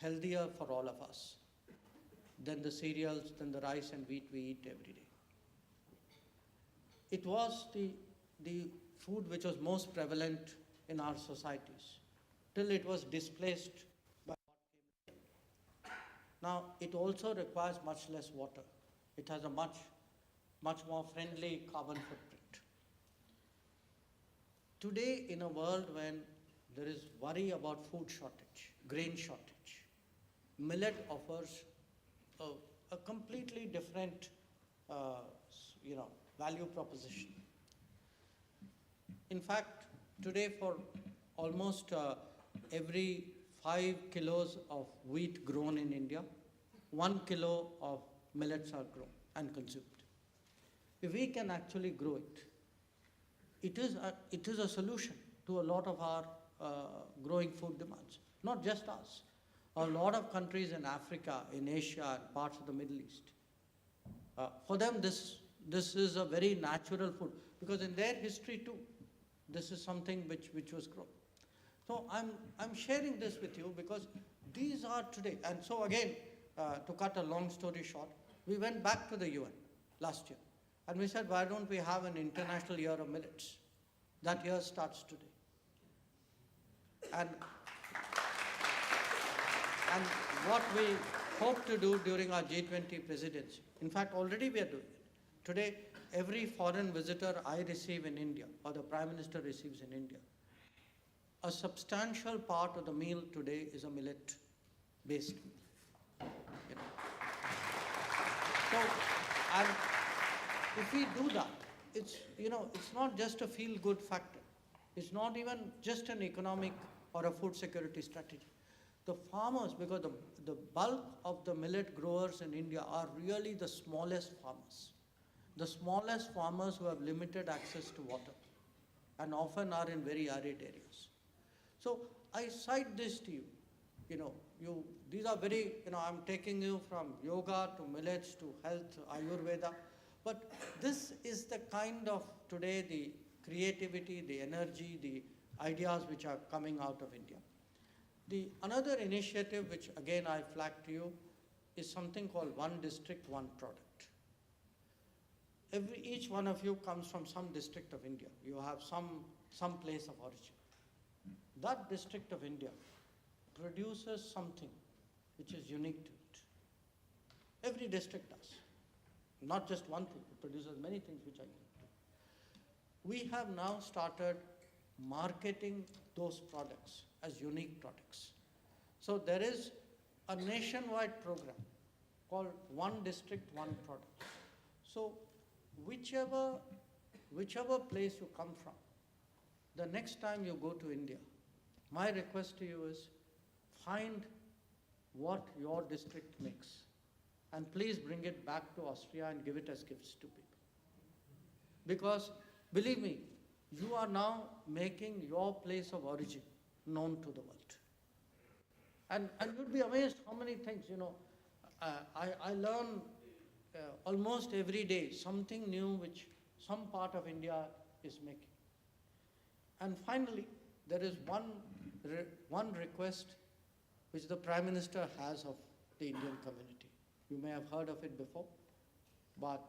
healthier for all of us than the cereals, than the rice and wheat we eat every day. It was the food which was most prevalent in our societies till it was displaced by what came later. Now, it also requires much less water. It has a much more friendly carbon footprint. Today, in a world when there is worry about food shortage, grain shortage, millet offers a completely different, value proposition. In fact, today for almost every 5 kilos of wheat grown in India, 1 kilo of millets are grown and consumed. If we can actually grow it is a solution to a lot of our growing food demands. Not just us. A lot of countries in Africa, in Asia, and parts of the Middle East. For them, this is a very natural food because in their history too, this is something which was grown. So I'm sharing this with you because these are today. And so again, to cut a long story short, we went back to the UN last year and we said, why don't we have an International Year of Millets? That year starts today. And what we hope to do during our G20 presidency, in fact, already we are doing it. Today, every foreign visitor I receive in India, or the Prime Minister receives in India, a substantial part of the meal today is a millet-based meal. So, and if we do that, it's not just a feel-good factor. It's not even just an economic or a food security strategy. The farmers, because the bulk of the millet growers in India are really the smallest farmers. The smallest farmers who have limited access to water and often are in very arid areas. So I cite this to you. These are very, I'm taking you from yoga to millets to health, Ayurveda. But this is the kind of today the creativity, the energy, the ideas which are coming out of India. Another initiative which again I flag to you is something called One District, One Product. each one of you comes from some district of India. You have some place of origin. That district of India produces something which is unique to it. Every district does. Not just one thing, it produces many things which are unique to it. We have now started marketing those products as unique products. So there is a nationwide program called One District, One Product. So whichever place you come from, the next time you go to India, my request to you is find what your district makes and please bring it back to Austria and give it as gifts to people. Because believe me, you are now making your place of origin known to the world. And you'd be amazed how many things, I learn almost every day something new which some part of India is making. And finally, there is one request which the Prime Minister has of the Indian community. You may have heard of it before, but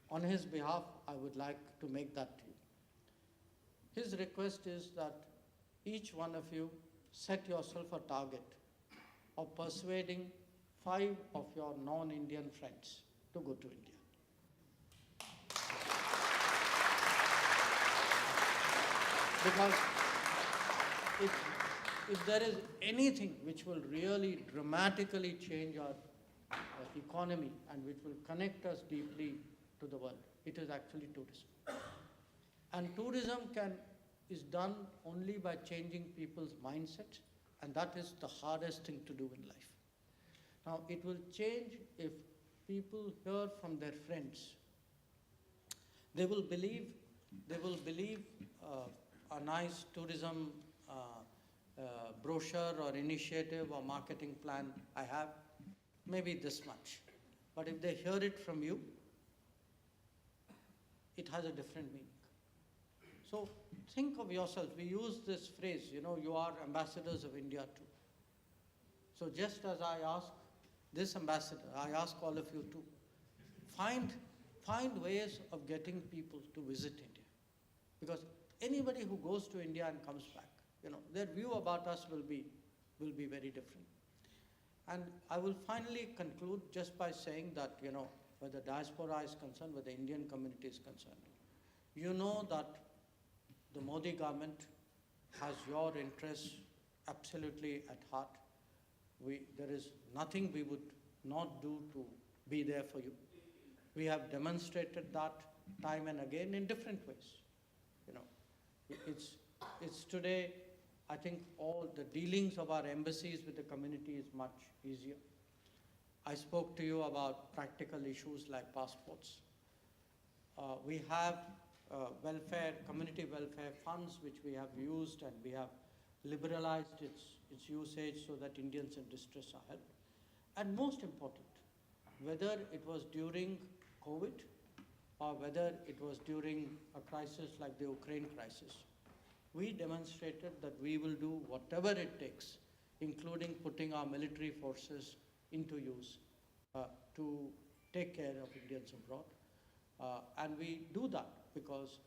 on his behalf, I would like to make that to you. His request is that each one of you set yourself a target of persuading 5 of your non-Indian friends to go to India. Because if there is anything which will really dramatically change our economy and which will connect us deeply to the world, it is actually tourism. And tourism is done only by changing people's mindsets, and that is the hardest thing to do in life. Now, it will change if people hear from their friends. They will believe a nice tourism brochure or initiative or marketing plan I have, maybe this much. But if they hear it from you, it has a different meaning. So think of yourself. We use this phrase, you are ambassadors of India too. So just as I ask this ambassador, I ask all of you too, find ways of getting people to visit India. Because anybody who goes to India and comes back, their view about us will be very different. And I will finally conclude just by saying that, where the diaspora is concerned, where the Indian community is concerned, you know that the Modi government has your interests absolutely at heart. There is nothing we would not do to be there for you. We have demonstrated that time and again in different ways. It's today, I think all the dealings of our embassies with the community is much easier. I spoke to you about practical issues like passports. We have community welfare funds which we have used, and we have liberalized its usage so that Indians in distress are helped. And most important, whether it was during COVID or whether it was during a crisis like the Ukraine crisis, we demonstrated that we will do whatever it takes, including putting our military forces into use to take care of Indians abroad. And we do that because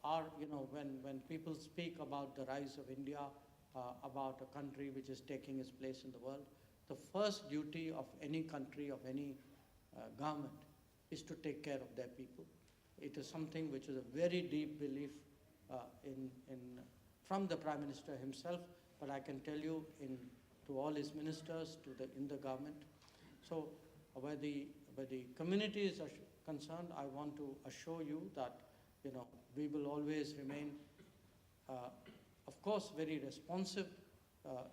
when people speak about the rise of India, about a country which is taking its place in the world, the first duty of any country, of any government, is to take care of their people. It is something which is a very deep belief from the Prime Minister himself, but I can tell you to all his ministers, in the government. So where the communities are concerned, I want to assure you that we will always remain, of course, very responsive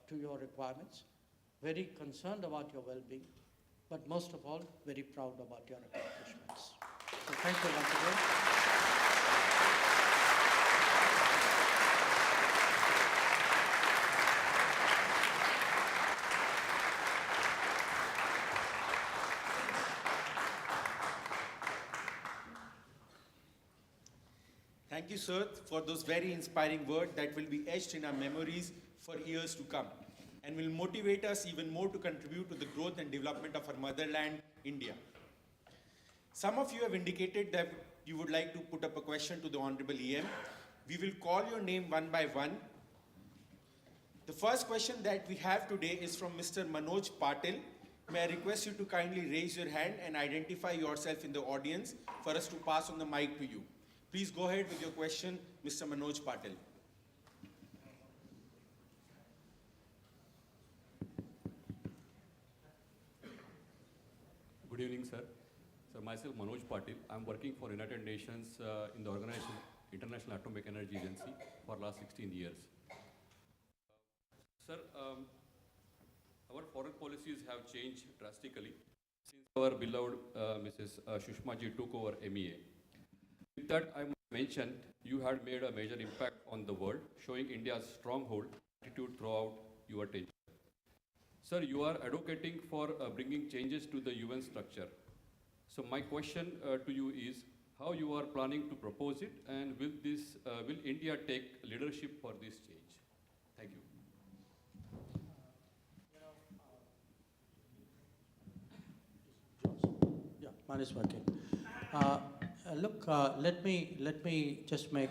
to your requirements, very concerned about your well-being, but most of all, very proud about your accomplishments. So thank you once again. Thank you, sir, for those very inspiring words that will be etched in our memories for years to come and will motivate us even more to contribute to the growth and development of our motherland, India. Some of you have indicated that you would like to put up a question to the Hon'ble EAM. We will call your name one by one. The first question that we have today is from Mr. Manoj Patil. May I request you to kindly raise your hand and identify yourself in the audience for us to pass on the mic to you. Please go ahead with your question, Mr. Manoj Patil. Good evening, sir. So myself, Manoj Patil. I'm working for United Nations in the organization International Atomic Energy Agency for last 16 years. Sir, our foreign policies have changed drastically since our beloved Mrs. Sushma ji took over MEA. With that, I must mention you had made a major impact on the world, showing India's stronghold attitude throughout your tenure. Sir, you are advocating for bringing changes to the UN structure. So my question to you is, how you are planning to propose it, and will India take leadership for this change? Thank you. Yeah, mine is working. Look, let me just make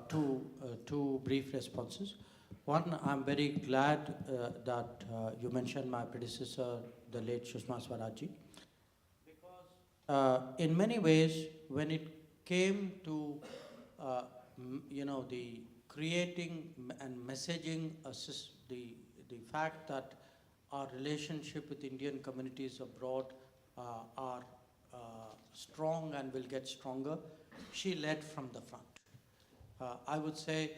two brief responses. One, I'm very glad that you mentioned my predecessor, the late Sushma Swaraj. Because in many ways, when it came to the creating and messaging the fact that our relationship with Indian communities abroad are strong and will get stronger, she led from the front. I would say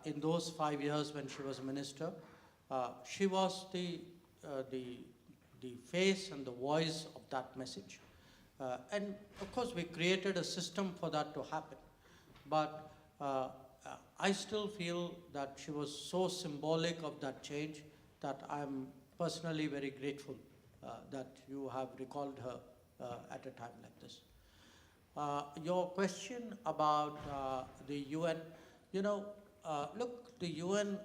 in those 5 years when she was a minister, she was the face and the voice of that message. And of course, we created a system for that to happen. But I still feel that she was so symbolic of that change that I'm personally very grateful that you have recalled her at a time like this. Your question about the UN, look, the UN,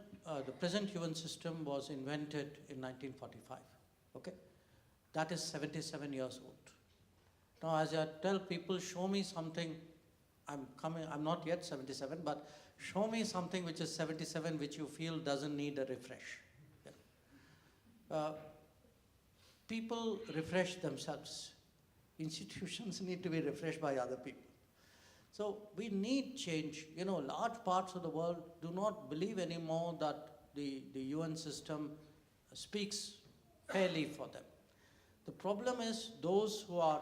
the present UN system was invented in 1945, okay? That is 77 years old. Now, as I tell people, show me something, I'm not yet 77, but show me something which is 77 which you feel doesn't need a refresh. Yeah. People refresh themselves. Institutions need to be refreshed by other people. So we need change. Large parts of the world do not believe anymore that the UN system speaks fairly for them. The problem is those who are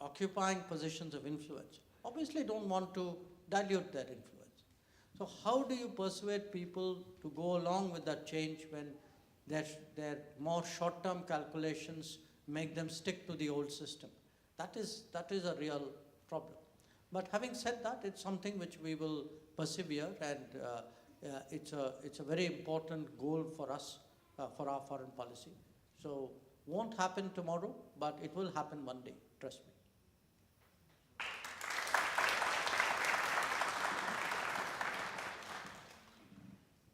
occupying positions of influence obviously don't want to dilute their influence. So how do you persuade people to go along with that change when their more short-term calculations make them stick to the old system? That is a real problem. But having said that, it's something which we will persevere, and it's a very important goal for us, for our foreign policy. So won't happen tomorrow, but it will happen one day, trust me.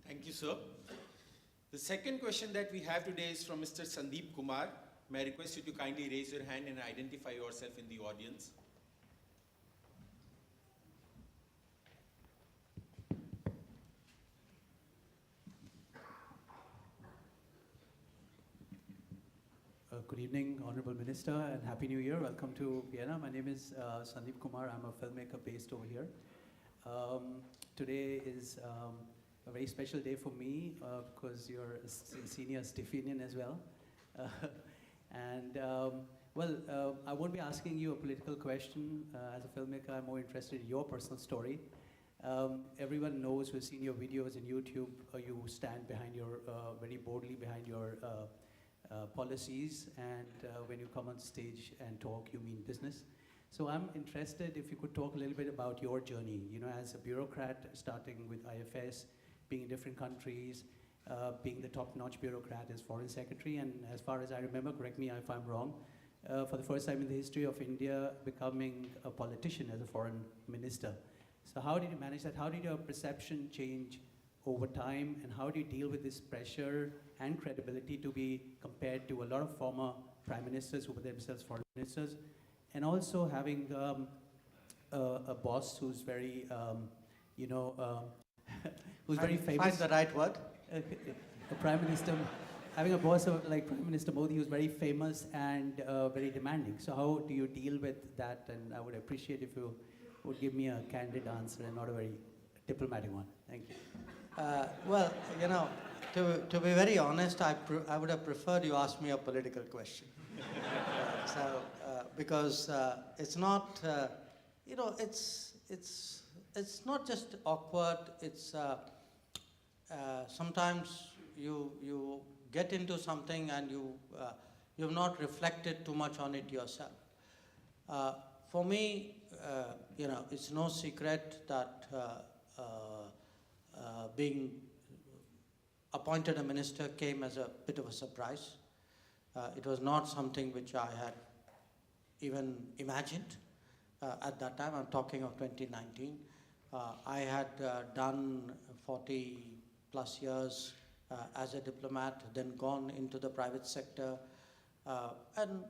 Thank you, sir. The second question that we have today is from Mr. Sandeep Kumar. May I request you to kindly raise your hand and identify yourself in the audience. Good evening, Honorable Minister, and Happy New Year. Welcome to Vienna. My name is Sandeep Kumar. I'm a filmmaker based over here. Today is a very special day for me because you're a senior Stephanian as well. I won't be asking you a political question. As a filmmaker, I'm more interested in your personal story. Everyone knows who's seen your videos in YouTube. You stand behind your, very boldly behind your policies, and when you come on stage and talk, you mean business. So I'm interested if you could talk a little bit about your journey, as a bureaucrat, starting with IFS, being in different countries, being the top-notch bureaucrat as foreign secretary, and as far as I remember, correct me if I'm wrong, for the first time in the history of India, becoming a politician as a foreign minister. So how did you manage that? How did your perception change over time, and how do you deal with this pressure and credibility to be compared to a lot of former prime ministers who were themselves foreign ministers? and also having a boss who's very, who's very famous. Find the right word. A prime minister, having a boss like Prime Minister Modi who's very famous and very demanding. So how do you deal with that? And I would appreciate if you would give me a candid answer and not a very diplomatic one. Thank you. Well, to be very honest, I would have preferred you ask me a political question. Because it's not, it's not just awkward. It's sometimes you get into something and you've not reflected too much on it yourself. For me, it's no secret that being appointed a minister came as a bit of a surprise. It was not something which I had even imagined at that time. I'm talking of 2019. I had done 40 plus years as a diplomat, then gone into the private sector. And,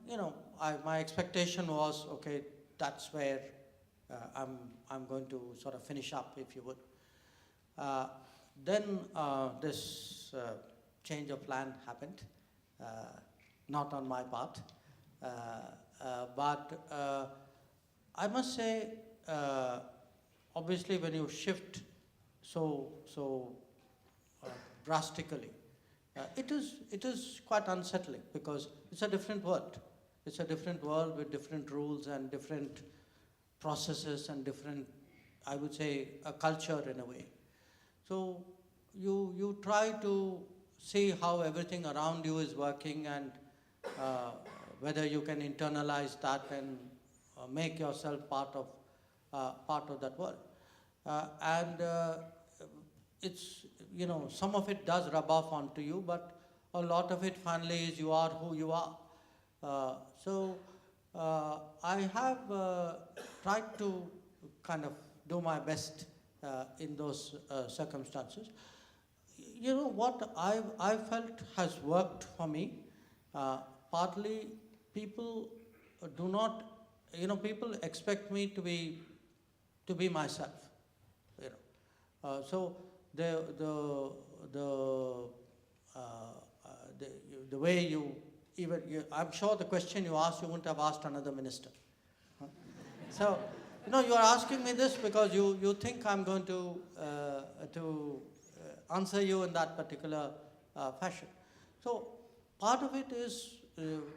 my expectation was, okay, that's where I'm going to sort of finish up, if you would. Then this change of plan happened, not on my part. But I must say, obviously when you shift so drastically, it is quite unsettling because it's a different world. It's a different world with different rules and different processes and different, I would say, a culture in a way. So you try to see how everything around you is working and whether you can internalize that and make yourself part of that world. And it's, some of it does rub off onto you, but a lot of it finally is you are who you are. So I have tried to kind of do my best in those circumstances. What I felt has worked for me, partly people do not, people expect me to be myself. So the way I'm sure the question you asked, you wouldn't have asked another minister. So, you are asking me this because you think I'm going to answer you in that particular fashion. So part of it is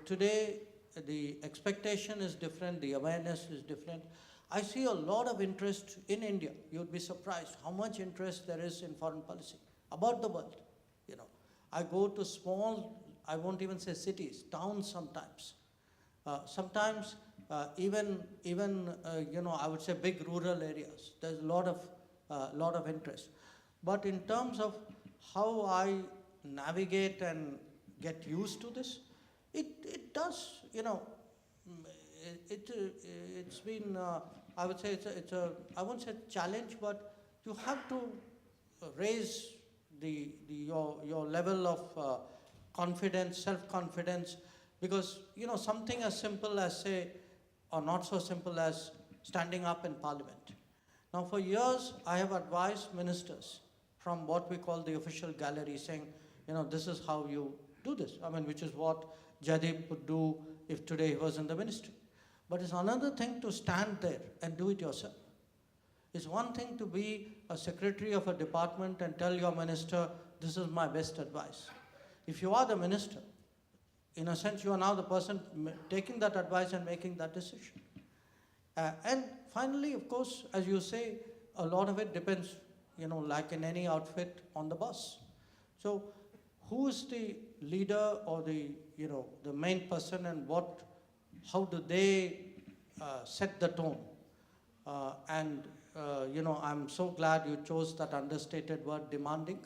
today the expectation is different, the awareness is different. I see a lot of interest in India. You'd be surprised how much interest there is in foreign policy about the world. I go to small, I won't even say cities, towns sometimes. Sometimes even I would say big rural areas. There's a lot of interest. But in terms of how I navigate and get used to this, it does, it's been, I would say I won't say challenge, but you have to raise your level of confidence, self-confidence, because, something as simple as say, or not so simple as standing up in Parliament. Now for years, I have advised ministers from what we call the official gallery saying, this is how you do this. Which is what Jaideep would do if today he was in the ministry. But it's another thing to stand there and do it yourself. It's one thing to be a secretary of a department and tell your minister, this is my best advice. If you are the minister, in a sense, you are now the person taking that advice and making that decision. And finally, of course, as you say, a lot of it depends, like in any outfit, on the boss. So who is the leader or the main person and how do they set the tone? I'm so glad you chose that understated word, demanding.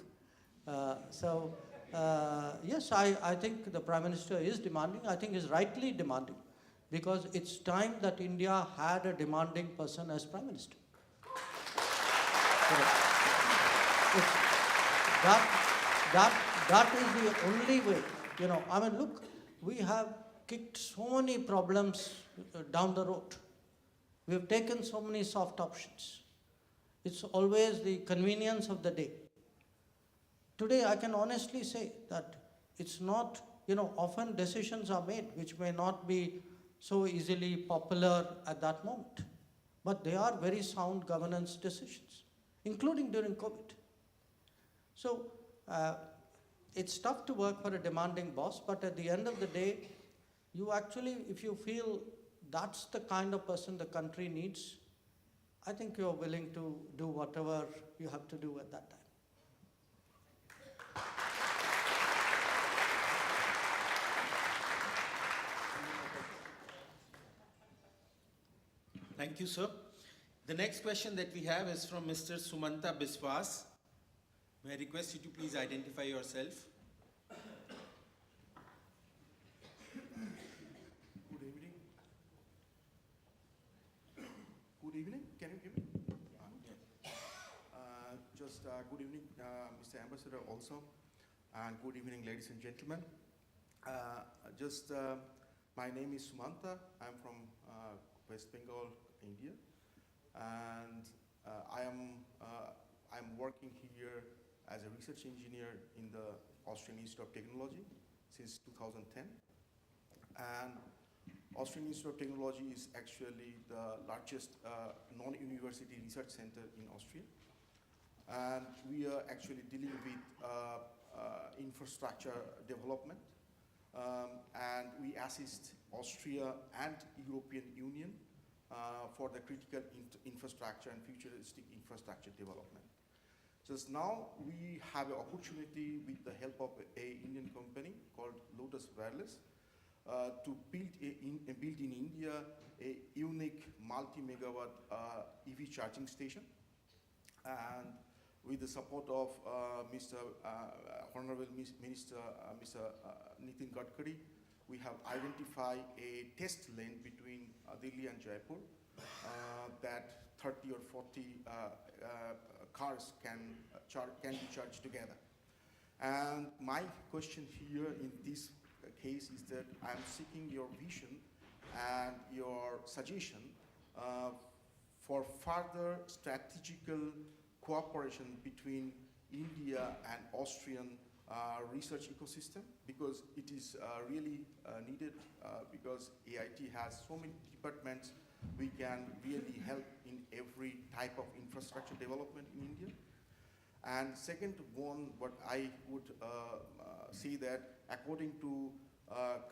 Yes, I think the Prime Minister is demanding. I think he's rightly demanding because it's time that India had a demanding person as Prime Minister. That is the only way. Look, we have kicked so many problems down the road. We've taken so many soft options. It's always the convenience of the day. Today, I can honestly say that it's not, often decisions are made which may not be so easily popular at that moment, but they are very sound governance decisions, including during COVID. So, it's tough to work for a demanding boss, but at the end of the day, you actually, if you feel that's the kind of person the country needs, I think you're willing to do whatever you have to do at that time. Thank you, sir. The next question that we have is from Mr. Sumanta Biswas. May I request you to please identify yourself? Good evening. Good evening. Can you hear me? Good evening, Mr. Ambassador also, and good evening, ladies and gentlemen. My name is Sumanta. I'm from West Bengal, India, and I'm working here as a research engineer in the Austrian Institute of Technology since 2010. And Austrian Institute of Technology is actually the largest non-university research center in Austria. And we are actually dealing with infrastructure development. And we assist Austria and European Union for the critical infrastructure and futuristic infrastructure development. Just now, we have an opportunity with the help of an Indian company called Lotus Wireless to build in India a unique multi-megawatt EV charging station. And with the support of Honorable Minister Mr. Nitin Gadkari, we have identified a test lane between Delhi and Jaipur that 30 or 40 cars can be charged together. And my question here in this case is that I'm seeking your vision and your suggestion for further strategical cooperation between India and Austrian research ecosystem, because it is really needed because AIT has so many departments. We can really help in every type of infrastructure development in India. And second one, what I would say that according to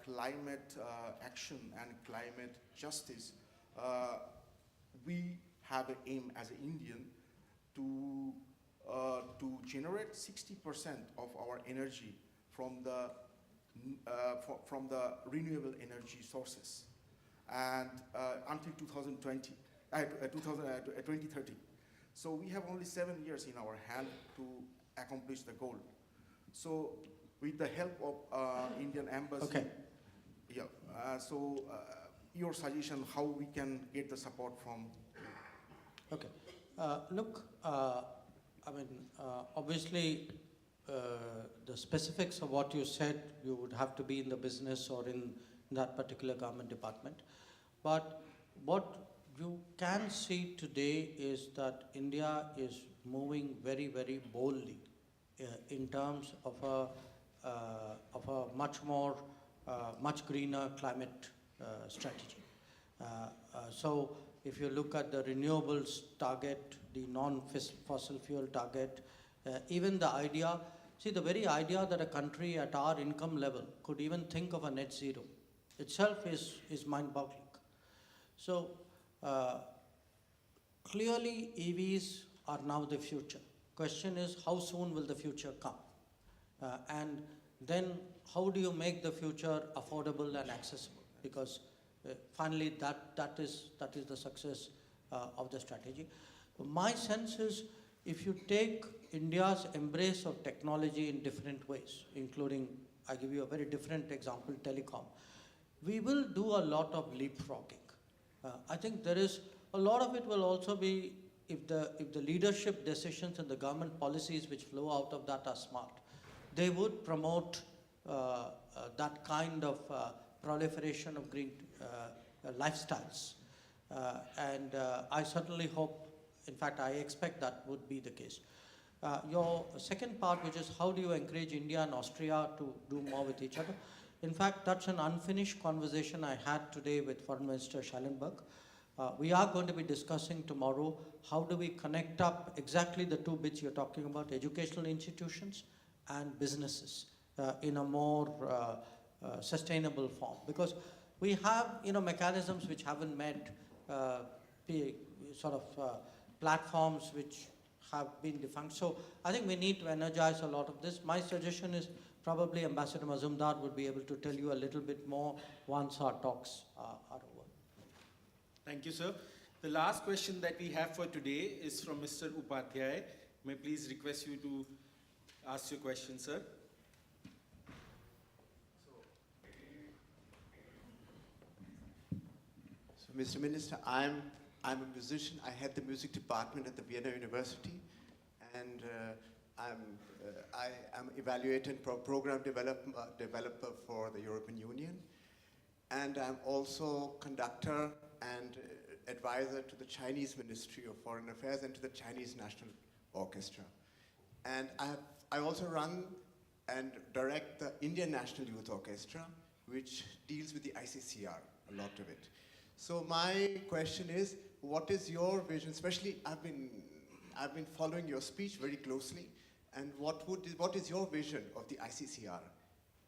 climate action and climate justice, we have an aim as an Indian to generate 60% of our energy from the renewable energy sources, and until 2030. So we have only 7 years in our hand to accomplish the goal. So with the help of Indian Embassy, Okay. Yeah. Your suggestion how we can get the support from? Okay. Look, obviously, the specifics of what you said, you would have to be in the business or in that particular government department. But what you can see today is that India is moving very, very boldly in terms of a much greener climate strategy. So if you look at the renewables target, the non-fossil fuel target, even the idea, the very idea that a country at our income level could even think of a net zero itself is mind-boggling. So clearly EVs are now the future. Question is, how soon will the future come? And then how do you make the future affordable and accessible? Because finally that is the success of the strategy. My sense is, if you take India's embrace of technology in different ways, including, I give you a very different example, telecom, we will do a lot of leapfrogging. I think there is a lot of it will also be, if the leadership decisions and the government policies which flow out of that are smart, they would promote that kind of proliferation of green lifestyles. I certainly hope, in fact, I expect that would be the case. Your second part, which is how do you encourage India and Austria to do more with each other? In fact, that's an unfinished conversation I had today with Foreign Minister Schallenberg. We are going to be discussing tomorrow how do we connect up exactly the two bits you're talking about, educational institutions and businesses in a more sustainable form. Because we have mechanisms which haven't met platforms which have been defunct. So I think we need to energize a lot of this. My suggestion is probably Ambassador Mazumdar would be able to tell you a little bit more once our talks are over. Thank you, sir. The last question that we have for today is from Mr. Upadhyay. May I please request you to ask your question, sir? So, Mr. Minister, I'm a musician. I head the music department at the Vienna University, and I am evaluator and program developer for the European Union, and I'm also conductor and advisor to the Chinese Ministry of Foreign Affairs and to the Chinese National Orchestra. And I also run and direct the Indian National Youth Orchestra, which deals with the ICCR, a lot of it. So my question is, what is your vision? Especially, I've been following your speech very closely, and what is your vision of the ICCR?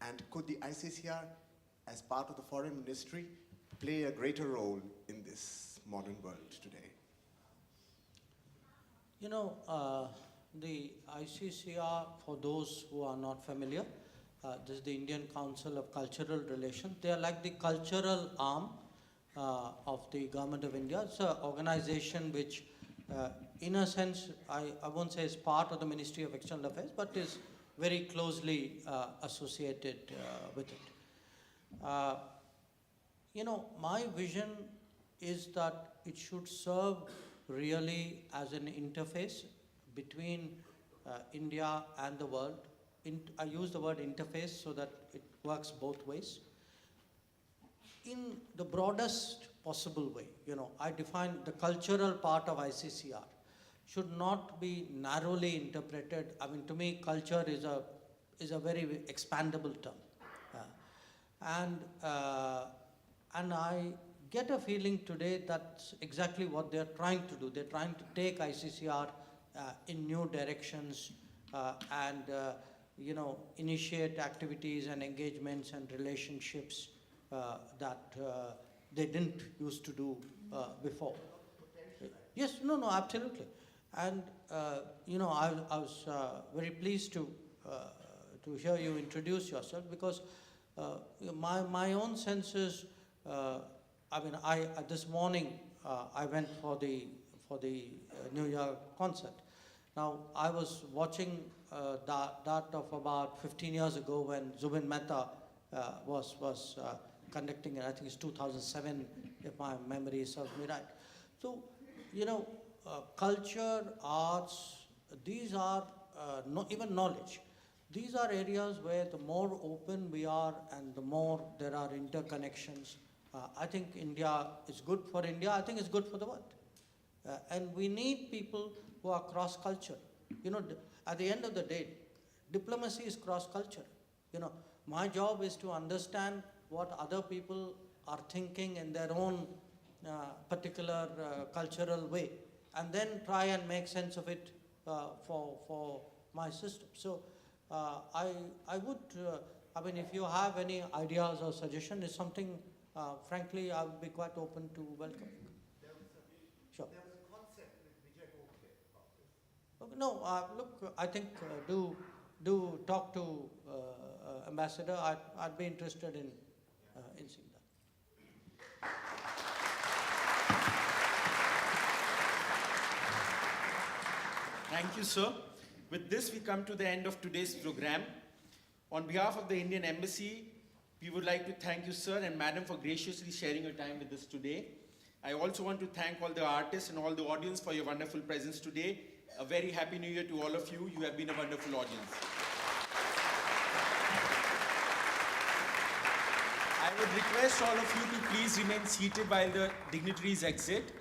And could the ICCR, as part of the Foreign Ministry, play a greater role in this modern world today? The ICCR, for those who are not familiar, this is the Indian Council of Cultural Relations. They are like the cultural arm of the Government of India. It's an organization which, in a sense, I won't say is part of the Ministry of External Affairs, but is very closely associated with it. My vision is that it should serve really as an interface between India and the world. I use the word interface so that it works both ways. In the broadest possible way, I define the cultural part of ICCR should not be narrowly interpreted. I mean, to me, culture is a very expandable term. And I get a feeling today that's exactly what they're trying to do. They're trying to take ICCR in new directions and initiate activities and engagements and relationships that they didn't used to do before. Yes, no, absolutely. And I was very pleased to hear you introduce yourself, because my own sense is, this morning I went for the New Year concert. Now I was watching that of about 15 years ago when Zubin Mehta was conducting it. I think it's 2007, if my memory serves me right. So, culture, arts, these are even knowledge. These are areas where the more open we are and the more there are interconnections, I think India is good for India. I think it's good for the world. And we need people who are cross-culture. At the end of the day, diplomacy is cross-culture. My job is to understand what other people are thinking in their own particular cultural way, and then try and make sense of it for my system. So I would, if you have any ideas or suggestions, it's something, frankly, I would be quite open to welcoming. Sure. There was a concept with Vijay Gokhale about this. Okay, no, look, I think do talk to Ambassador. I'd be interested in seeing that. Thank you, sir. With this, we come to the end of today's program. On behalf of the Indian Embassy, we would like to thank you, sir and madam, for graciously sharing your time with us today. I also want to thank all the artists and all the audience for your wonderful presence today. A very happy New Year to all of you. You have been a wonderful audience. I I would request all of you to please remain seated while the dignitaries exit.